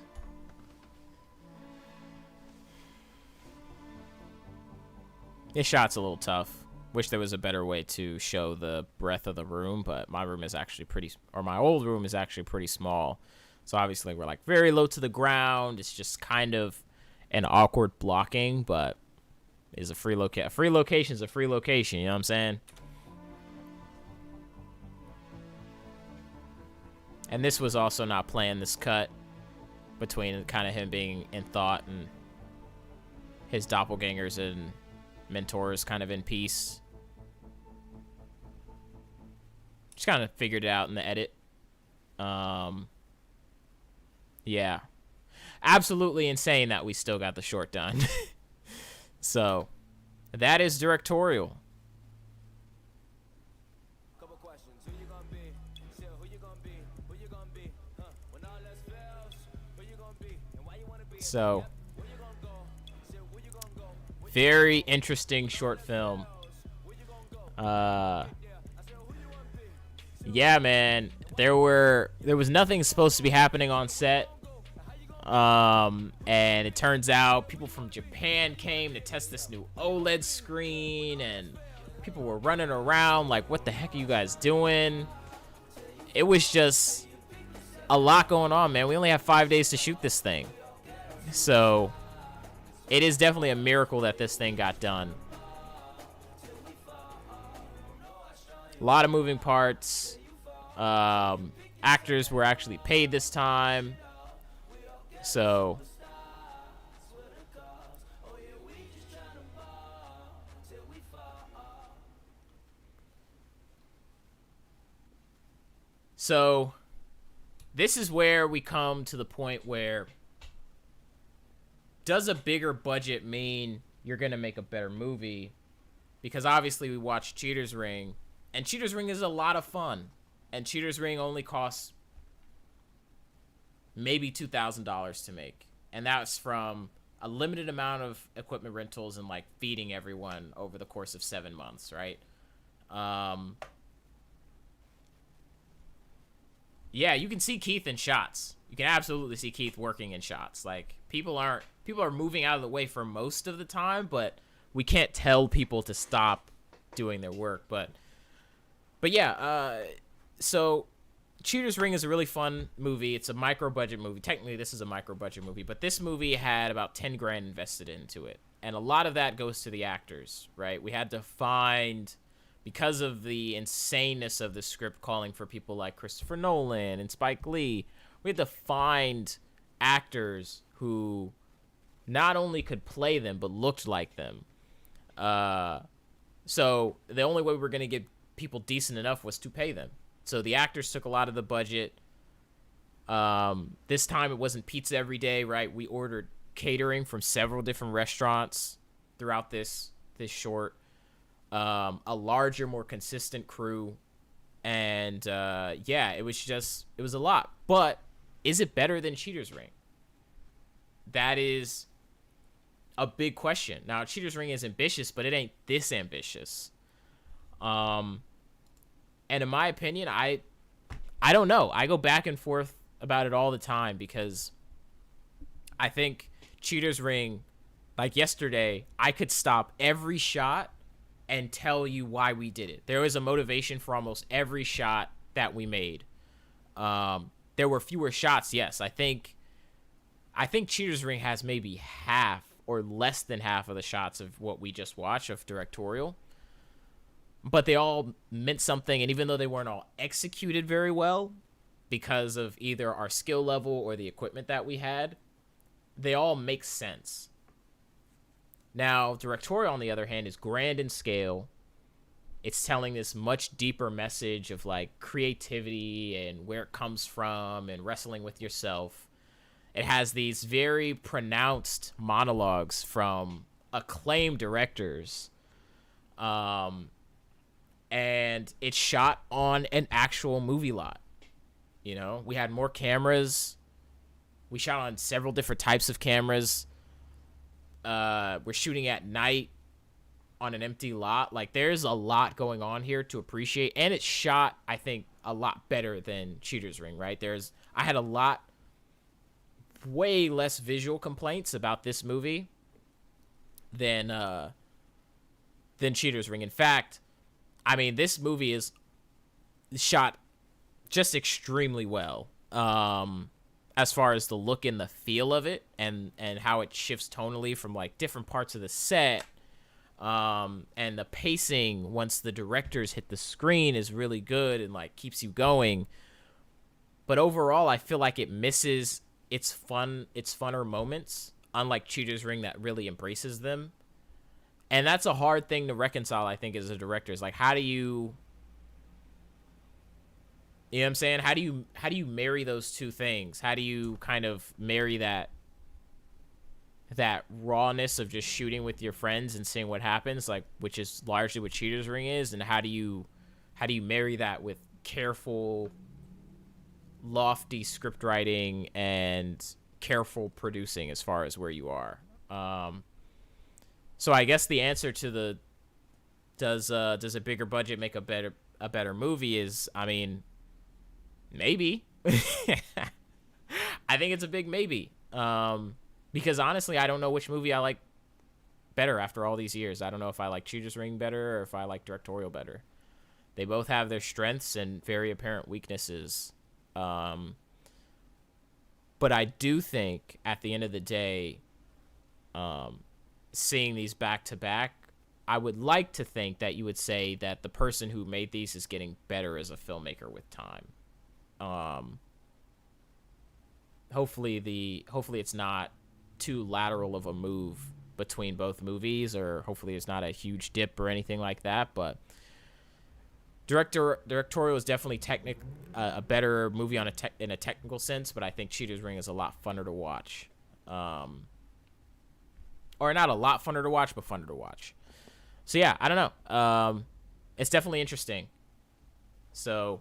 This shot's a little tough. Wish there was a better way to show the breadth of the room, but my room is actually my old room is actually pretty small. So obviously we're like very low to the ground. It's just kind of an awkward blocking, but is a free location. A free location is a free location, you know what I'm saying? And this was also not planned, this cut between kind of him being in thought and his doppelgangers and mentors kind of in peace. Just kind of figured it out in the edit. Yeah. Absolutely insane that we still got the short done. So, that is Directorial. Couple questions. Who you gonna be? Chill, who you gonna be? Who you gonna be? When all else fails, who you gonna be? And why you wanna be? So, Where you gonna go? Chill, where you gonna go? very interesting short film. Yeah, man. There was nothing supposed to be happening on set. And it turns out people from Japan came to test this new OLED screen, and people were running around like, what the heck are you guys doing? It was just a lot going on, man. We only have 5 days to shoot this thing. So it is definitely a miracle that this thing got done. A lot of moving parts. Actors were actually paid this time. So this is where we come to the point where, does a bigger budget mean you're going to make a better movie? Because obviously we watched Cheater's Ring, and Cheater's Ring is a lot of fun. And Cheater's Ring only costs maybe $2,000 to make. And that's from a limited amount of equipment rentals and like feeding everyone over the course of 7 months, right? Yeah, you can see Keith in shots. You can absolutely see Keith working in shots. Like people are moving out of the way for most of the time, but we can't tell people to stop doing their work. But yeah, so Cheater's Ring is a really fun movie. It's a micro-budget movie. Technically, this is a micro-budget movie, but this movie had about 10 grand invested into it. And a lot of that goes to the actors, right? We had to find, because of the insaneness of the script calling for people like Christopher Nolan and Spike Lee, we had to find actors who not only could play them but looked like them. So the only way we were going to get people decent enough was to pay them. So the actors took a lot of the budget. This time it wasn't pizza every day, right? We ordered catering from several different restaurants throughout this short. A larger, more consistent crew. And yeah, it was a lot. But is it better than Cheater's Ring? That is a big question. Now, Cheater's Ring is ambitious, but it ain't this ambitious. And in my opinion, I don't know. I go back and forth about it all the time because I think Cheater's Ring, like yesterday, I could stop every shot and tell you why we did it. There was a motivation for almost every shot that we made. There were fewer shots, yes. I think Cheater's Ring has maybe half or less than half of the shots of what we just watched of Directorial. But they all meant something, and even though they weren't all executed very well because of either our skill level or the equipment that we had, they all make sense. Now, Directorial, on the other hand, is grand in scale. It's telling this much deeper message of, like, creativity and where it comes from and wrestling with yourself. It has these very pronounced monologues from acclaimed directors. And it's shot on an actual movie lot. You know, we had more cameras. We shot on several different types of cameras. We're shooting at night on an empty lot. Like, there's a lot going on here to appreciate. And it's shot, I think, a lot better than Cheater's Ring, right? I had way less visual complaints about this movie than Cheater's Ring. In fact, I mean, this movie is shot just extremely well. As far as the look and the feel of it and how it shifts tonally from, like, different parts of the set. And the pacing once the directors hit the screen is really good and, like, keeps you going. But overall, I feel like it misses its funner moments, unlike Cheater's Ring that really embraces them. And that's a hard thing to reconcile, I think, as a director. Is like, how do you know what I'm saying? How do you marry those two things? How do you kind of marry that rawness of just shooting with your friends and seeing what happens, like, which is largely what Cheater's Ring is, and how do you marry that with careful, lofty script writing and careful producing as far as where you are? So I guess the answer to the does a bigger budget make a better movie is, I mean, maybe. I think it's a big maybe. Because honestly, I don't know which movie I like better after all these years. I don't know if I like Cheater's Ring better or if I like Directorial better. They both have their strengths and very apparent weaknesses. But I do think at the end of the day, seeing these back to back, I would like to think that you would say that the person who made these is getting better as a filmmaker with time. Hopefully it's not too lateral of a move between both movies, or hopefully it's not a huge dip or anything like that. But Directorial is definitely a better movie in a technical sense, but I think Cheater's Ring is a lot funner to watch. Or not a lot funner to watch, but funner to watch. So yeah, I don't know. It's definitely interesting. So,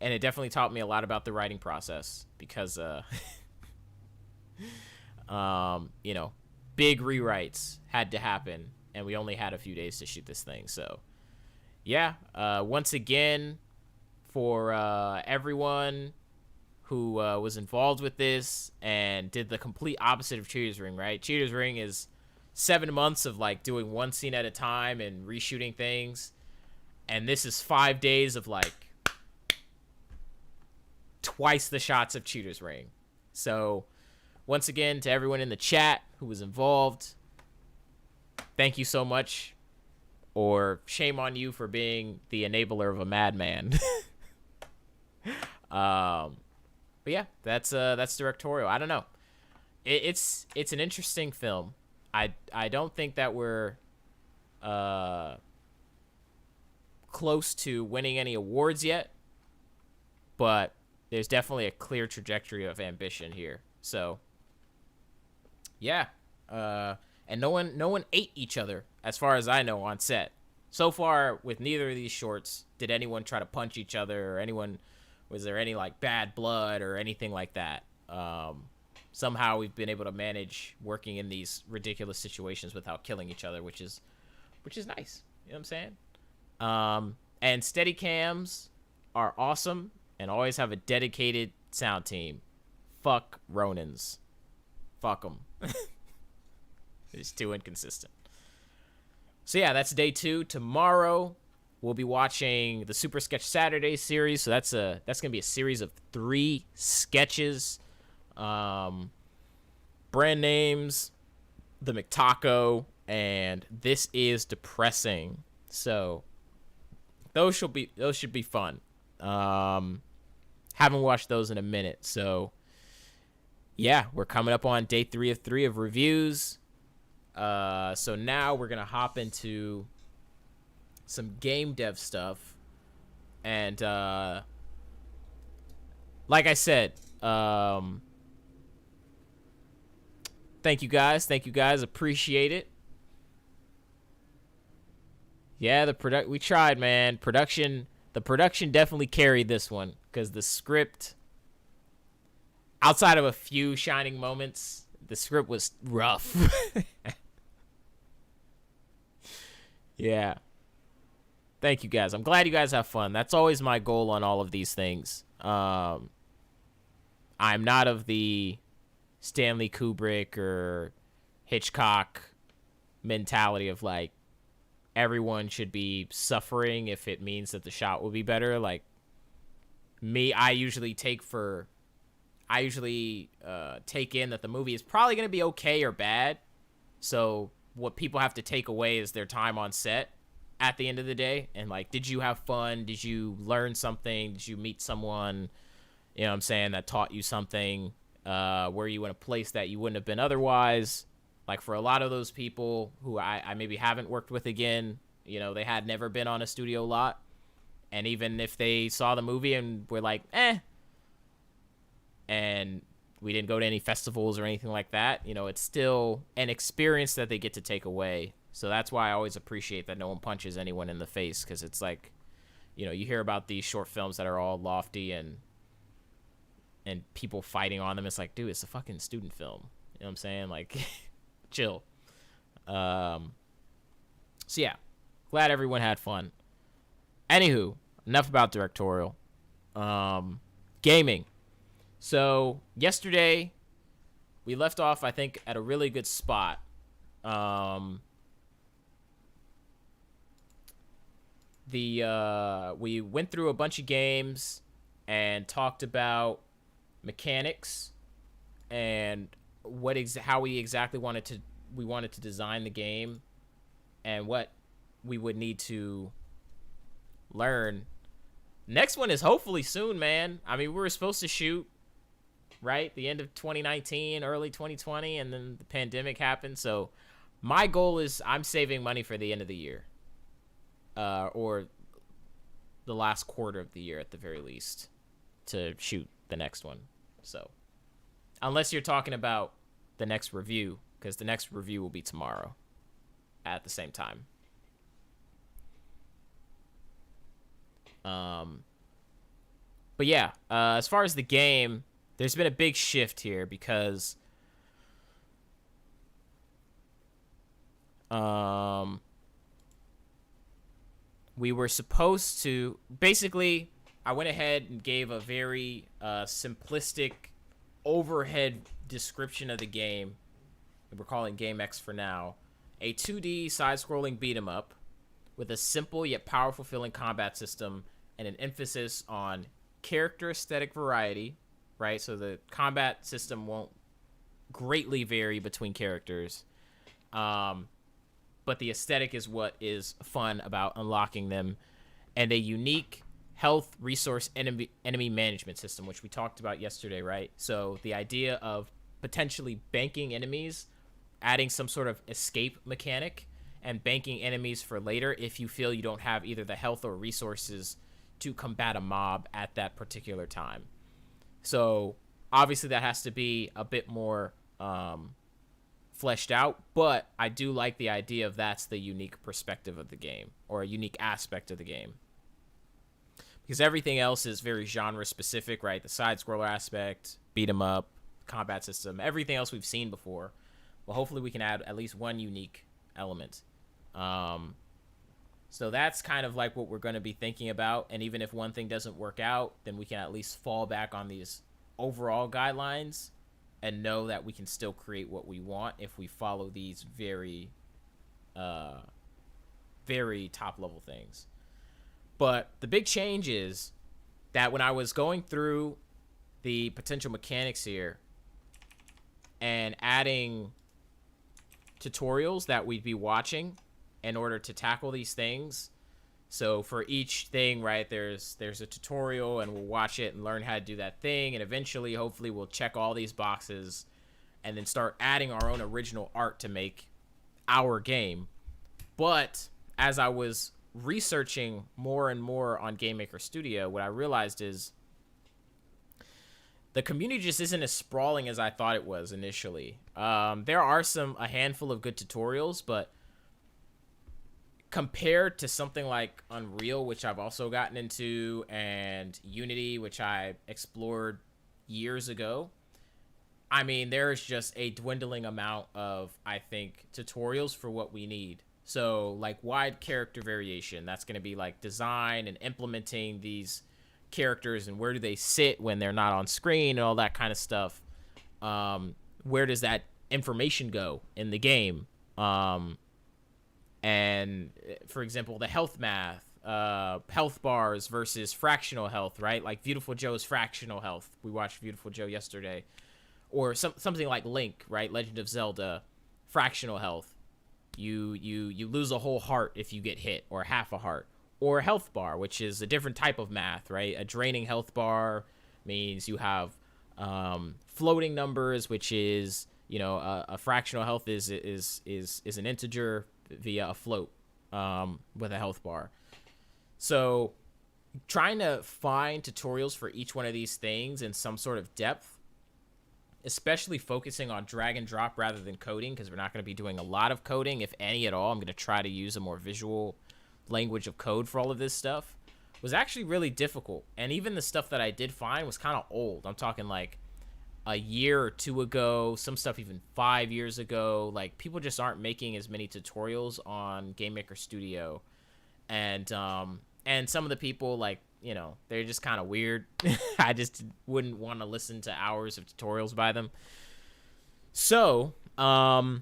and it definitely taught me a lot about the writing process because, you know, big rewrites had to happen, and we only had a few days to shoot this thing. So, yeah, once again, for everyone who was involved with this and did the complete opposite of Cheater's Ring, right? Cheater's Ring is 7 months of, like, doing one scene at a time and reshooting things. And this is 5 days of, like, twice the shots of Cheater's Ring. So, once again, to everyone in the chat who was involved, thank you so much. Or shame on you for being the enabler of a madman. yeah, that's Directorial. I don't know. It's an interesting film. I don't think that we're close to winning any awards yet, but there's definitely a clear trajectory of ambition here. So yeah, and no one ate each other as far as I know on set. So far with neither of these shorts did anyone try to punch each other, or was there any like bad blood or anything like that. Somehow we've been able to manage working in these ridiculous situations without killing each other, which is nice. You know what I'm saying? And steady cams are awesome and always have a dedicated sound team. Fuck Ronins. Fuck them. It's too inconsistent. So yeah, that's day 2. Tomorrow we'll be watching the Super Sketch Saturday series. So that's gonna be a series of 3 sketches. Brand names, the McTaco, and This Is Depressing. So those should be fun. Haven't watched those in a minute. So yeah, we're coming up on day 3 of 3 of reviews. So now we're gonna hop into some game dev stuff, and like I said, thank you guys, appreciate it. Yeah, we tried, man. The production definitely carried this one, because the script, outside of a few shining moments, the script was rough. Yeah. Thank you guys. I'm glad you guys have fun. That's always my goal on all of these things. I'm not of the Stanley Kubrick or Hitchcock mentality of like everyone should be suffering if it means that the shot will be better. Like me, I usually take in that the movie is probably going to be okay or bad. So what people have to take away is their time on set at the end of the day. And like, did you have fun? Did you learn something? Did you meet someone, you know what I'm saying, that taught you something? Were you in a place that you wouldn't have been otherwise? Like for a lot of those people who I maybe haven't worked with again, you know, they had never been on a studio lot. And even if they saw the movie and were like, and we didn't go to any festivals or anything like that, you know, it's still an experience that they get to take away. So that's why I always appreciate that no one punches anyone in the face, because it's like, you know, you hear about these short films that are all lofty and people fighting on them. It's like, dude, it's a fucking student film. You know what I'm saying? Like, chill. So yeah, glad everyone had fun. Anywho, enough about Directorial. Gaming. So yesterday we left off, I think, at a really good spot. We went through a bunch of games and talked about mechanics and how we wanted to design the game and what we would need to learn. Next one is hopefully soon, man. I mean, we were supposed to shoot right the end of 2019, early 2020, and then the pandemic happened. So my goal is I'm saving money for the end of the year, or the last quarter of the year at the very least, to shoot the next one. So unless you're talking about the next review, because the next review will be tomorrow at the same time. But yeah, as far as the game, there's been a big shift here because we were supposed to, basically, I went ahead and gave a very simplistic overhead description of the game. We're calling Game X for now. A 2D side-scrolling beat-em-up with a simple yet powerful feeling combat system and an emphasis on character aesthetic variety, right? So the combat system won't greatly vary between characters. But the aesthetic is what is fun about unlocking them. And a unique health resource enemy management system, which we talked about yesterday, right? So the idea of potentially banking enemies, adding some sort of escape mechanic, and banking enemies for later if you feel you don't have either the health or resources to combat a mob at that particular time. So obviously that has to be a bit more fleshed out, but I do like the idea of that's the unique perspective of the game, or a unique aspect of the game. Because everything else is very genre specific, right? The side scroller aspect, beat 'em up, combat system, everything else we've seen before. Well, hopefully we can add at least one unique element. So that's kind of like what we're going to be thinking about. And even if one thing doesn't work out, then we can at least fall back on these overall guidelines and know that we can still create what we want if we follow these very, very top level things. But the big change is that when I was going through the potential mechanics here and adding tutorials that we'd be watching in order to tackle these things. So for each thing, right, there's a tutorial, and we'll watch it and learn how to do that thing, and eventually, hopefully, we'll check all these boxes and then start adding our own original art to make our game. But as I was researching more and more on Game Maker Studio, what I realized is the community just isn't as sprawling as I thought it was initially. There are a handful of good tutorials, but compared to something like Unreal, which I've also gotten into, and Unity, which I explored years ago, I mean, there's just a dwindling amount of, I think, tutorials for what we need. So, like, wide character variation, that's going to be, like, design and implementing these characters and where do they sit when they're not on screen and all that kind of stuff. Where does that information go in the game? And for example, the health math, health bars versus fractional health, right? Like Beautiful Joe's fractional health. We watched Beautiful Joe yesterday. Or something like Link, right? Legend of Zelda, fractional health. You lose a whole heart if you get hit, or half a heart. Or health bar, which is a different type of math, right? A draining health bar means you have floating numbers, which is, you know, a fractional health is an integer via a float with a health bar. So trying to find tutorials for each one of these things in some sort of depth, especially focusing on drag and drop rather than coding, because we're not going to be doing a lot of coding, if any at all. I'm going to try to use a more visual language of code for all of this stuff, was actually really difficult. And even the stuff that I did find was kind of old. I'm talking like a year or two ago, some stuff even 5 years ago. Like, people just aren't making as many tutorials on Game Maker Studio, and some of the people, like, you know, they're just kind of weird. I just wouldn't want to listen to hours of tutorials by them. So I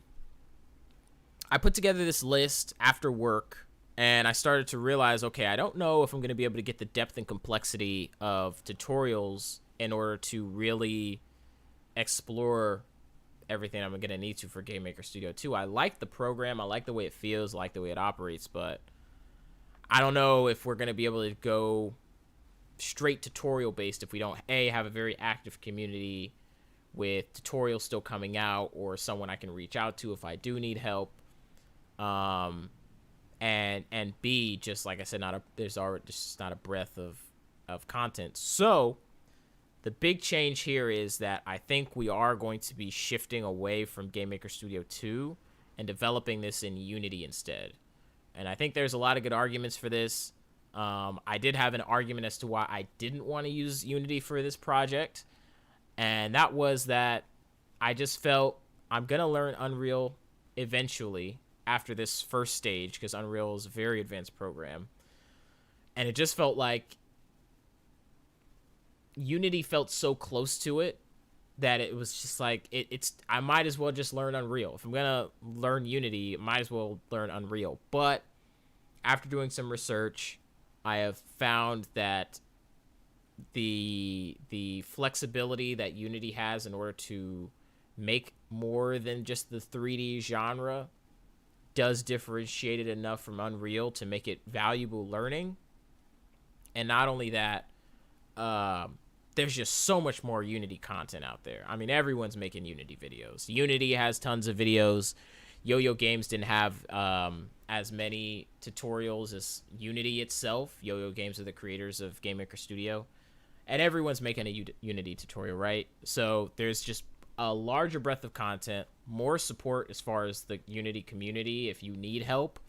put together this list after work, and I started to realize, okay, I don't know if I'm going to be able to get the depth and complexity of tutorials in order to really explore everything I'm going to need to for Game Maker Studio 2. I like the program. I like the way it feels. I like the way it operates, but I don't know if we're going to be able to go straight tutorial based if we don't, A, have a very active community with tutorials still coming out, or someone I can reach out to if I do need help. And B, just like I said, there's already just not a breadth of content. So the big change here is that I think we are going to be shifting away from Game Maker Studio 2 and developing this in Unity instead. And I think there's a lot of good arguments for this. I did have an argument as to why I didn't want to use Unity for this project. And that was that I just felt I'm going to learn Unreal eventually after this first stage, because Unreal is a very advanced program. And it just felt like Unity felt so close to it that it was just like, I might as well just learn Unreal. If I'm going to learn Unity, I might as well learn Unreal. But after doing some research, I have found that the flexibility that Unity has in order to make more than just the 3D genre does differentiate it enough from Unreal to make it valuable learning. And not only that, there's just so much more Unity content out there. I mean, everyone's making Unity videos. Unity has tons of videos. Yo-Yo Games didn't have as many tutorials as Unity itself. Yo-Yo Games are the creators of Game Maker Studio. And everyone's making a Unity tutorial, right? So there's just a larger breadth of content, more support as far as the Unity community if you need help.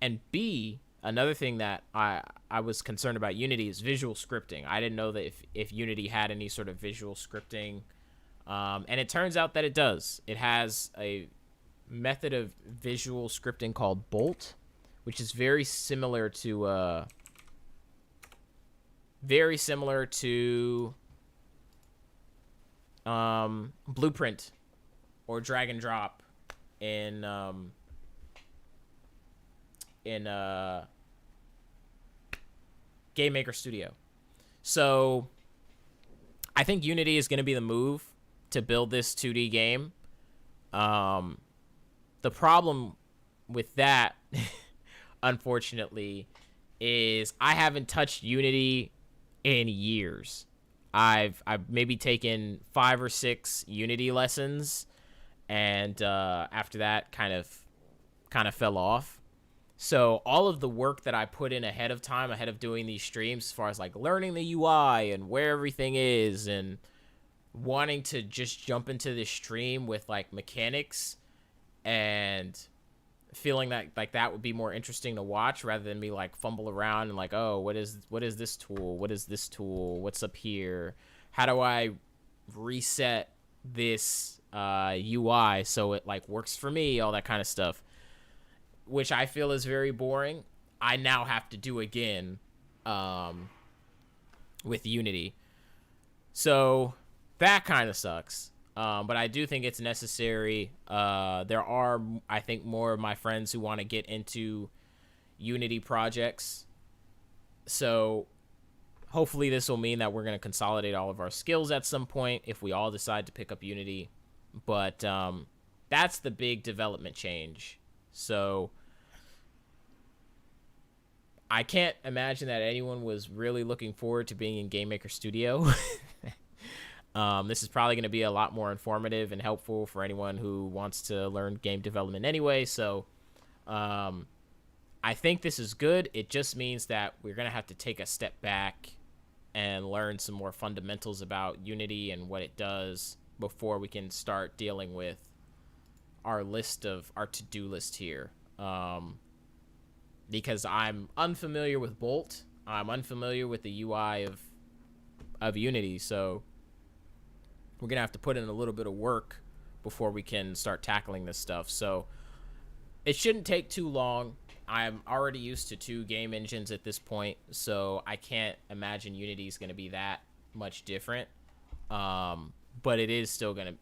And B, another thing that I was concerned about Unity is visual scripting. I didn't know that if Unity had any sort of visual scripting. And it turns out that it does. It has a method of visual scripting called Bolt, which is very similar to Blueprint or drag and drop in Game Maker Studio. So I think Unity is going to be the move to build this 2D game. The problem with that, unfortunately, is I haven't touched Unity in years. I've maybe taken 5 or 6 Unity lessons, and after that kind of fell off. So all of the work that I put in ahead of time, ahead of doing these streams, as far as like learning the UI and where everything is and wanting to just jump into this stream with like mechanics and feeling that like that would be more interesting to watch rather than me like fumble around and like, oh, what is this tool? What is this tool? What's up here? How do I reset this UI so it like works for me? All that kind of stuff, which I feel is very boring. I now have to do again with Unity. So that kind of sucks. But I do think it's necessary. There are, I think, more of my friends who want to get into Unity projects. So hopefully this will mean that we're going to consolidate all of our skills at some point if we all decide to pick up Unity. But that's the big development change. So I can't imagine that anyone was really looking forward to being in Game Maker Studio. This is probably going to be a lot more informative and helpful for anyone who wants to learn game development anyway. So I think this is good. It just means that we're going to have to take a step back and learn some more fundamentals about Unity and what it does before we can start dealing with our to-do list here. Because I'm unfamiliar with Bolt. I'm unfamiliar with the UI of Unity. So we're going to have to put in a little bit of work before we can start tackling this stuff. So it shouldn't take too long. I'm already used to 2 game engines at this point, so I can't imagine Unity is going to be that much different. But it is still going to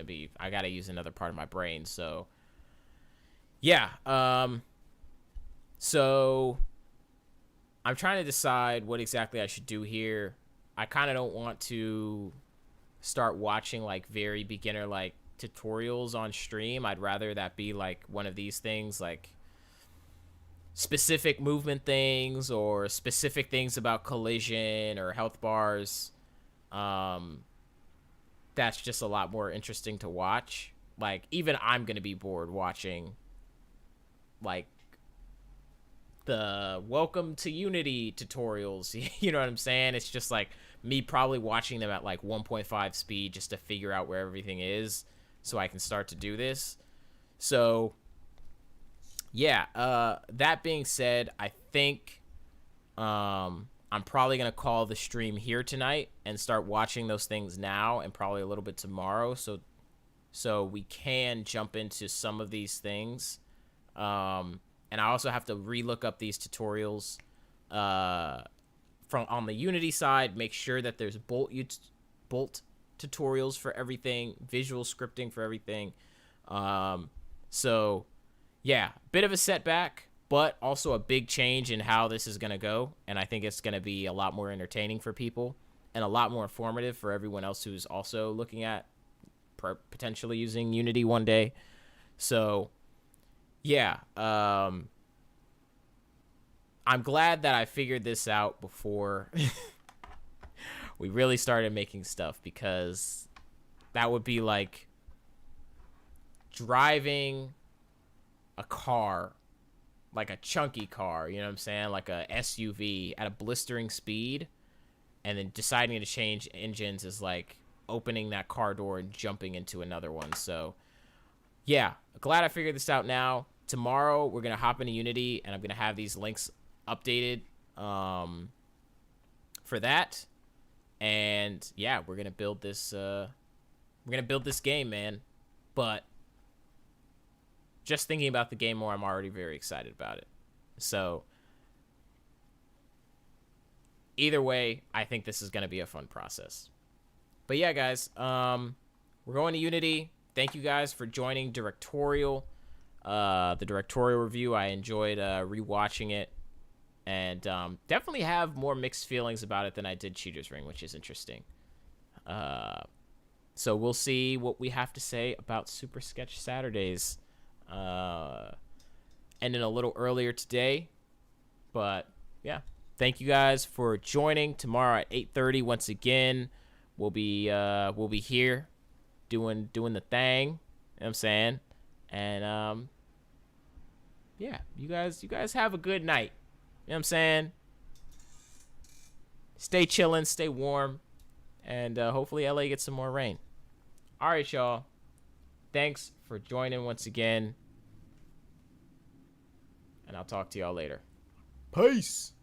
be, I got to use another part of my brain. So yeah. So I'm trying to decide what exactly I should do here. I kind of don't want to start watching like very beginner like tutorials on stream. I'd rather that be like one of these things, like specific movement things or specific things about collision or health bars. That's just a lot more interesting to watch. Like even I'm gonna be bored watching like the welcome to Unity tutorials. You know what I'm saying? It's just like me probably watching them at like 1.5 speed just to figure out where everything is so I can start to do this. So yeah, that being said, I think I'm probably going to call the stream here tonight and start watching those things now and probably a little bit tomorrow so we can jump into some of these things. And I also have to relook up these tutorials from on the Unity side, make sure that there's Bolt tutorials for everything, visual scripting for everything. So yeah, bit of a setback, but also a big change in how this is going to go. And I think it's going to be a lot more entertaining for people and a lot more informative for everyone else who's also looking at potentially using Unity one day. So yeah, I'm glad that I figured this out before we really started making stuff, because that would be like driving a car, like a chunky car, you know what I'm saying? Like a SUV at a blistering speed, and then deciding to change engines is like opening that car door and jumping into another one. So yeah, glad I figured this out now. Tomorrow we're gonna hop into Unity, and I'm gonna have these links updated for that. And yeah, we're gonna build this game, man. But just thinking about the game more, I'm already very excited about it. So either way, I think this is gonna be a fun process. But yeah, guys, we're going to Unity. Thank you guys for joining Directorial, the Directorial review. I enjoyed rewatching it, and definitely have more mixed feelings about it than I did Cheater's Ring, which is interesting. So we'll see what we have to say about Super Sketch Saturdays, ending a little earlier today. But yeah, thank you guys for joining. Tomorrow at 8:30, once again, we'll be here doing the thing. You know what I'm saying? And yeah, you guys have a good night. You know what I'm saying? Stay chilling, stay warm, and hopefully LA gets some more rain. All right, y'all. Thanks for joining once again, and I'll talk to y'all later. Peace.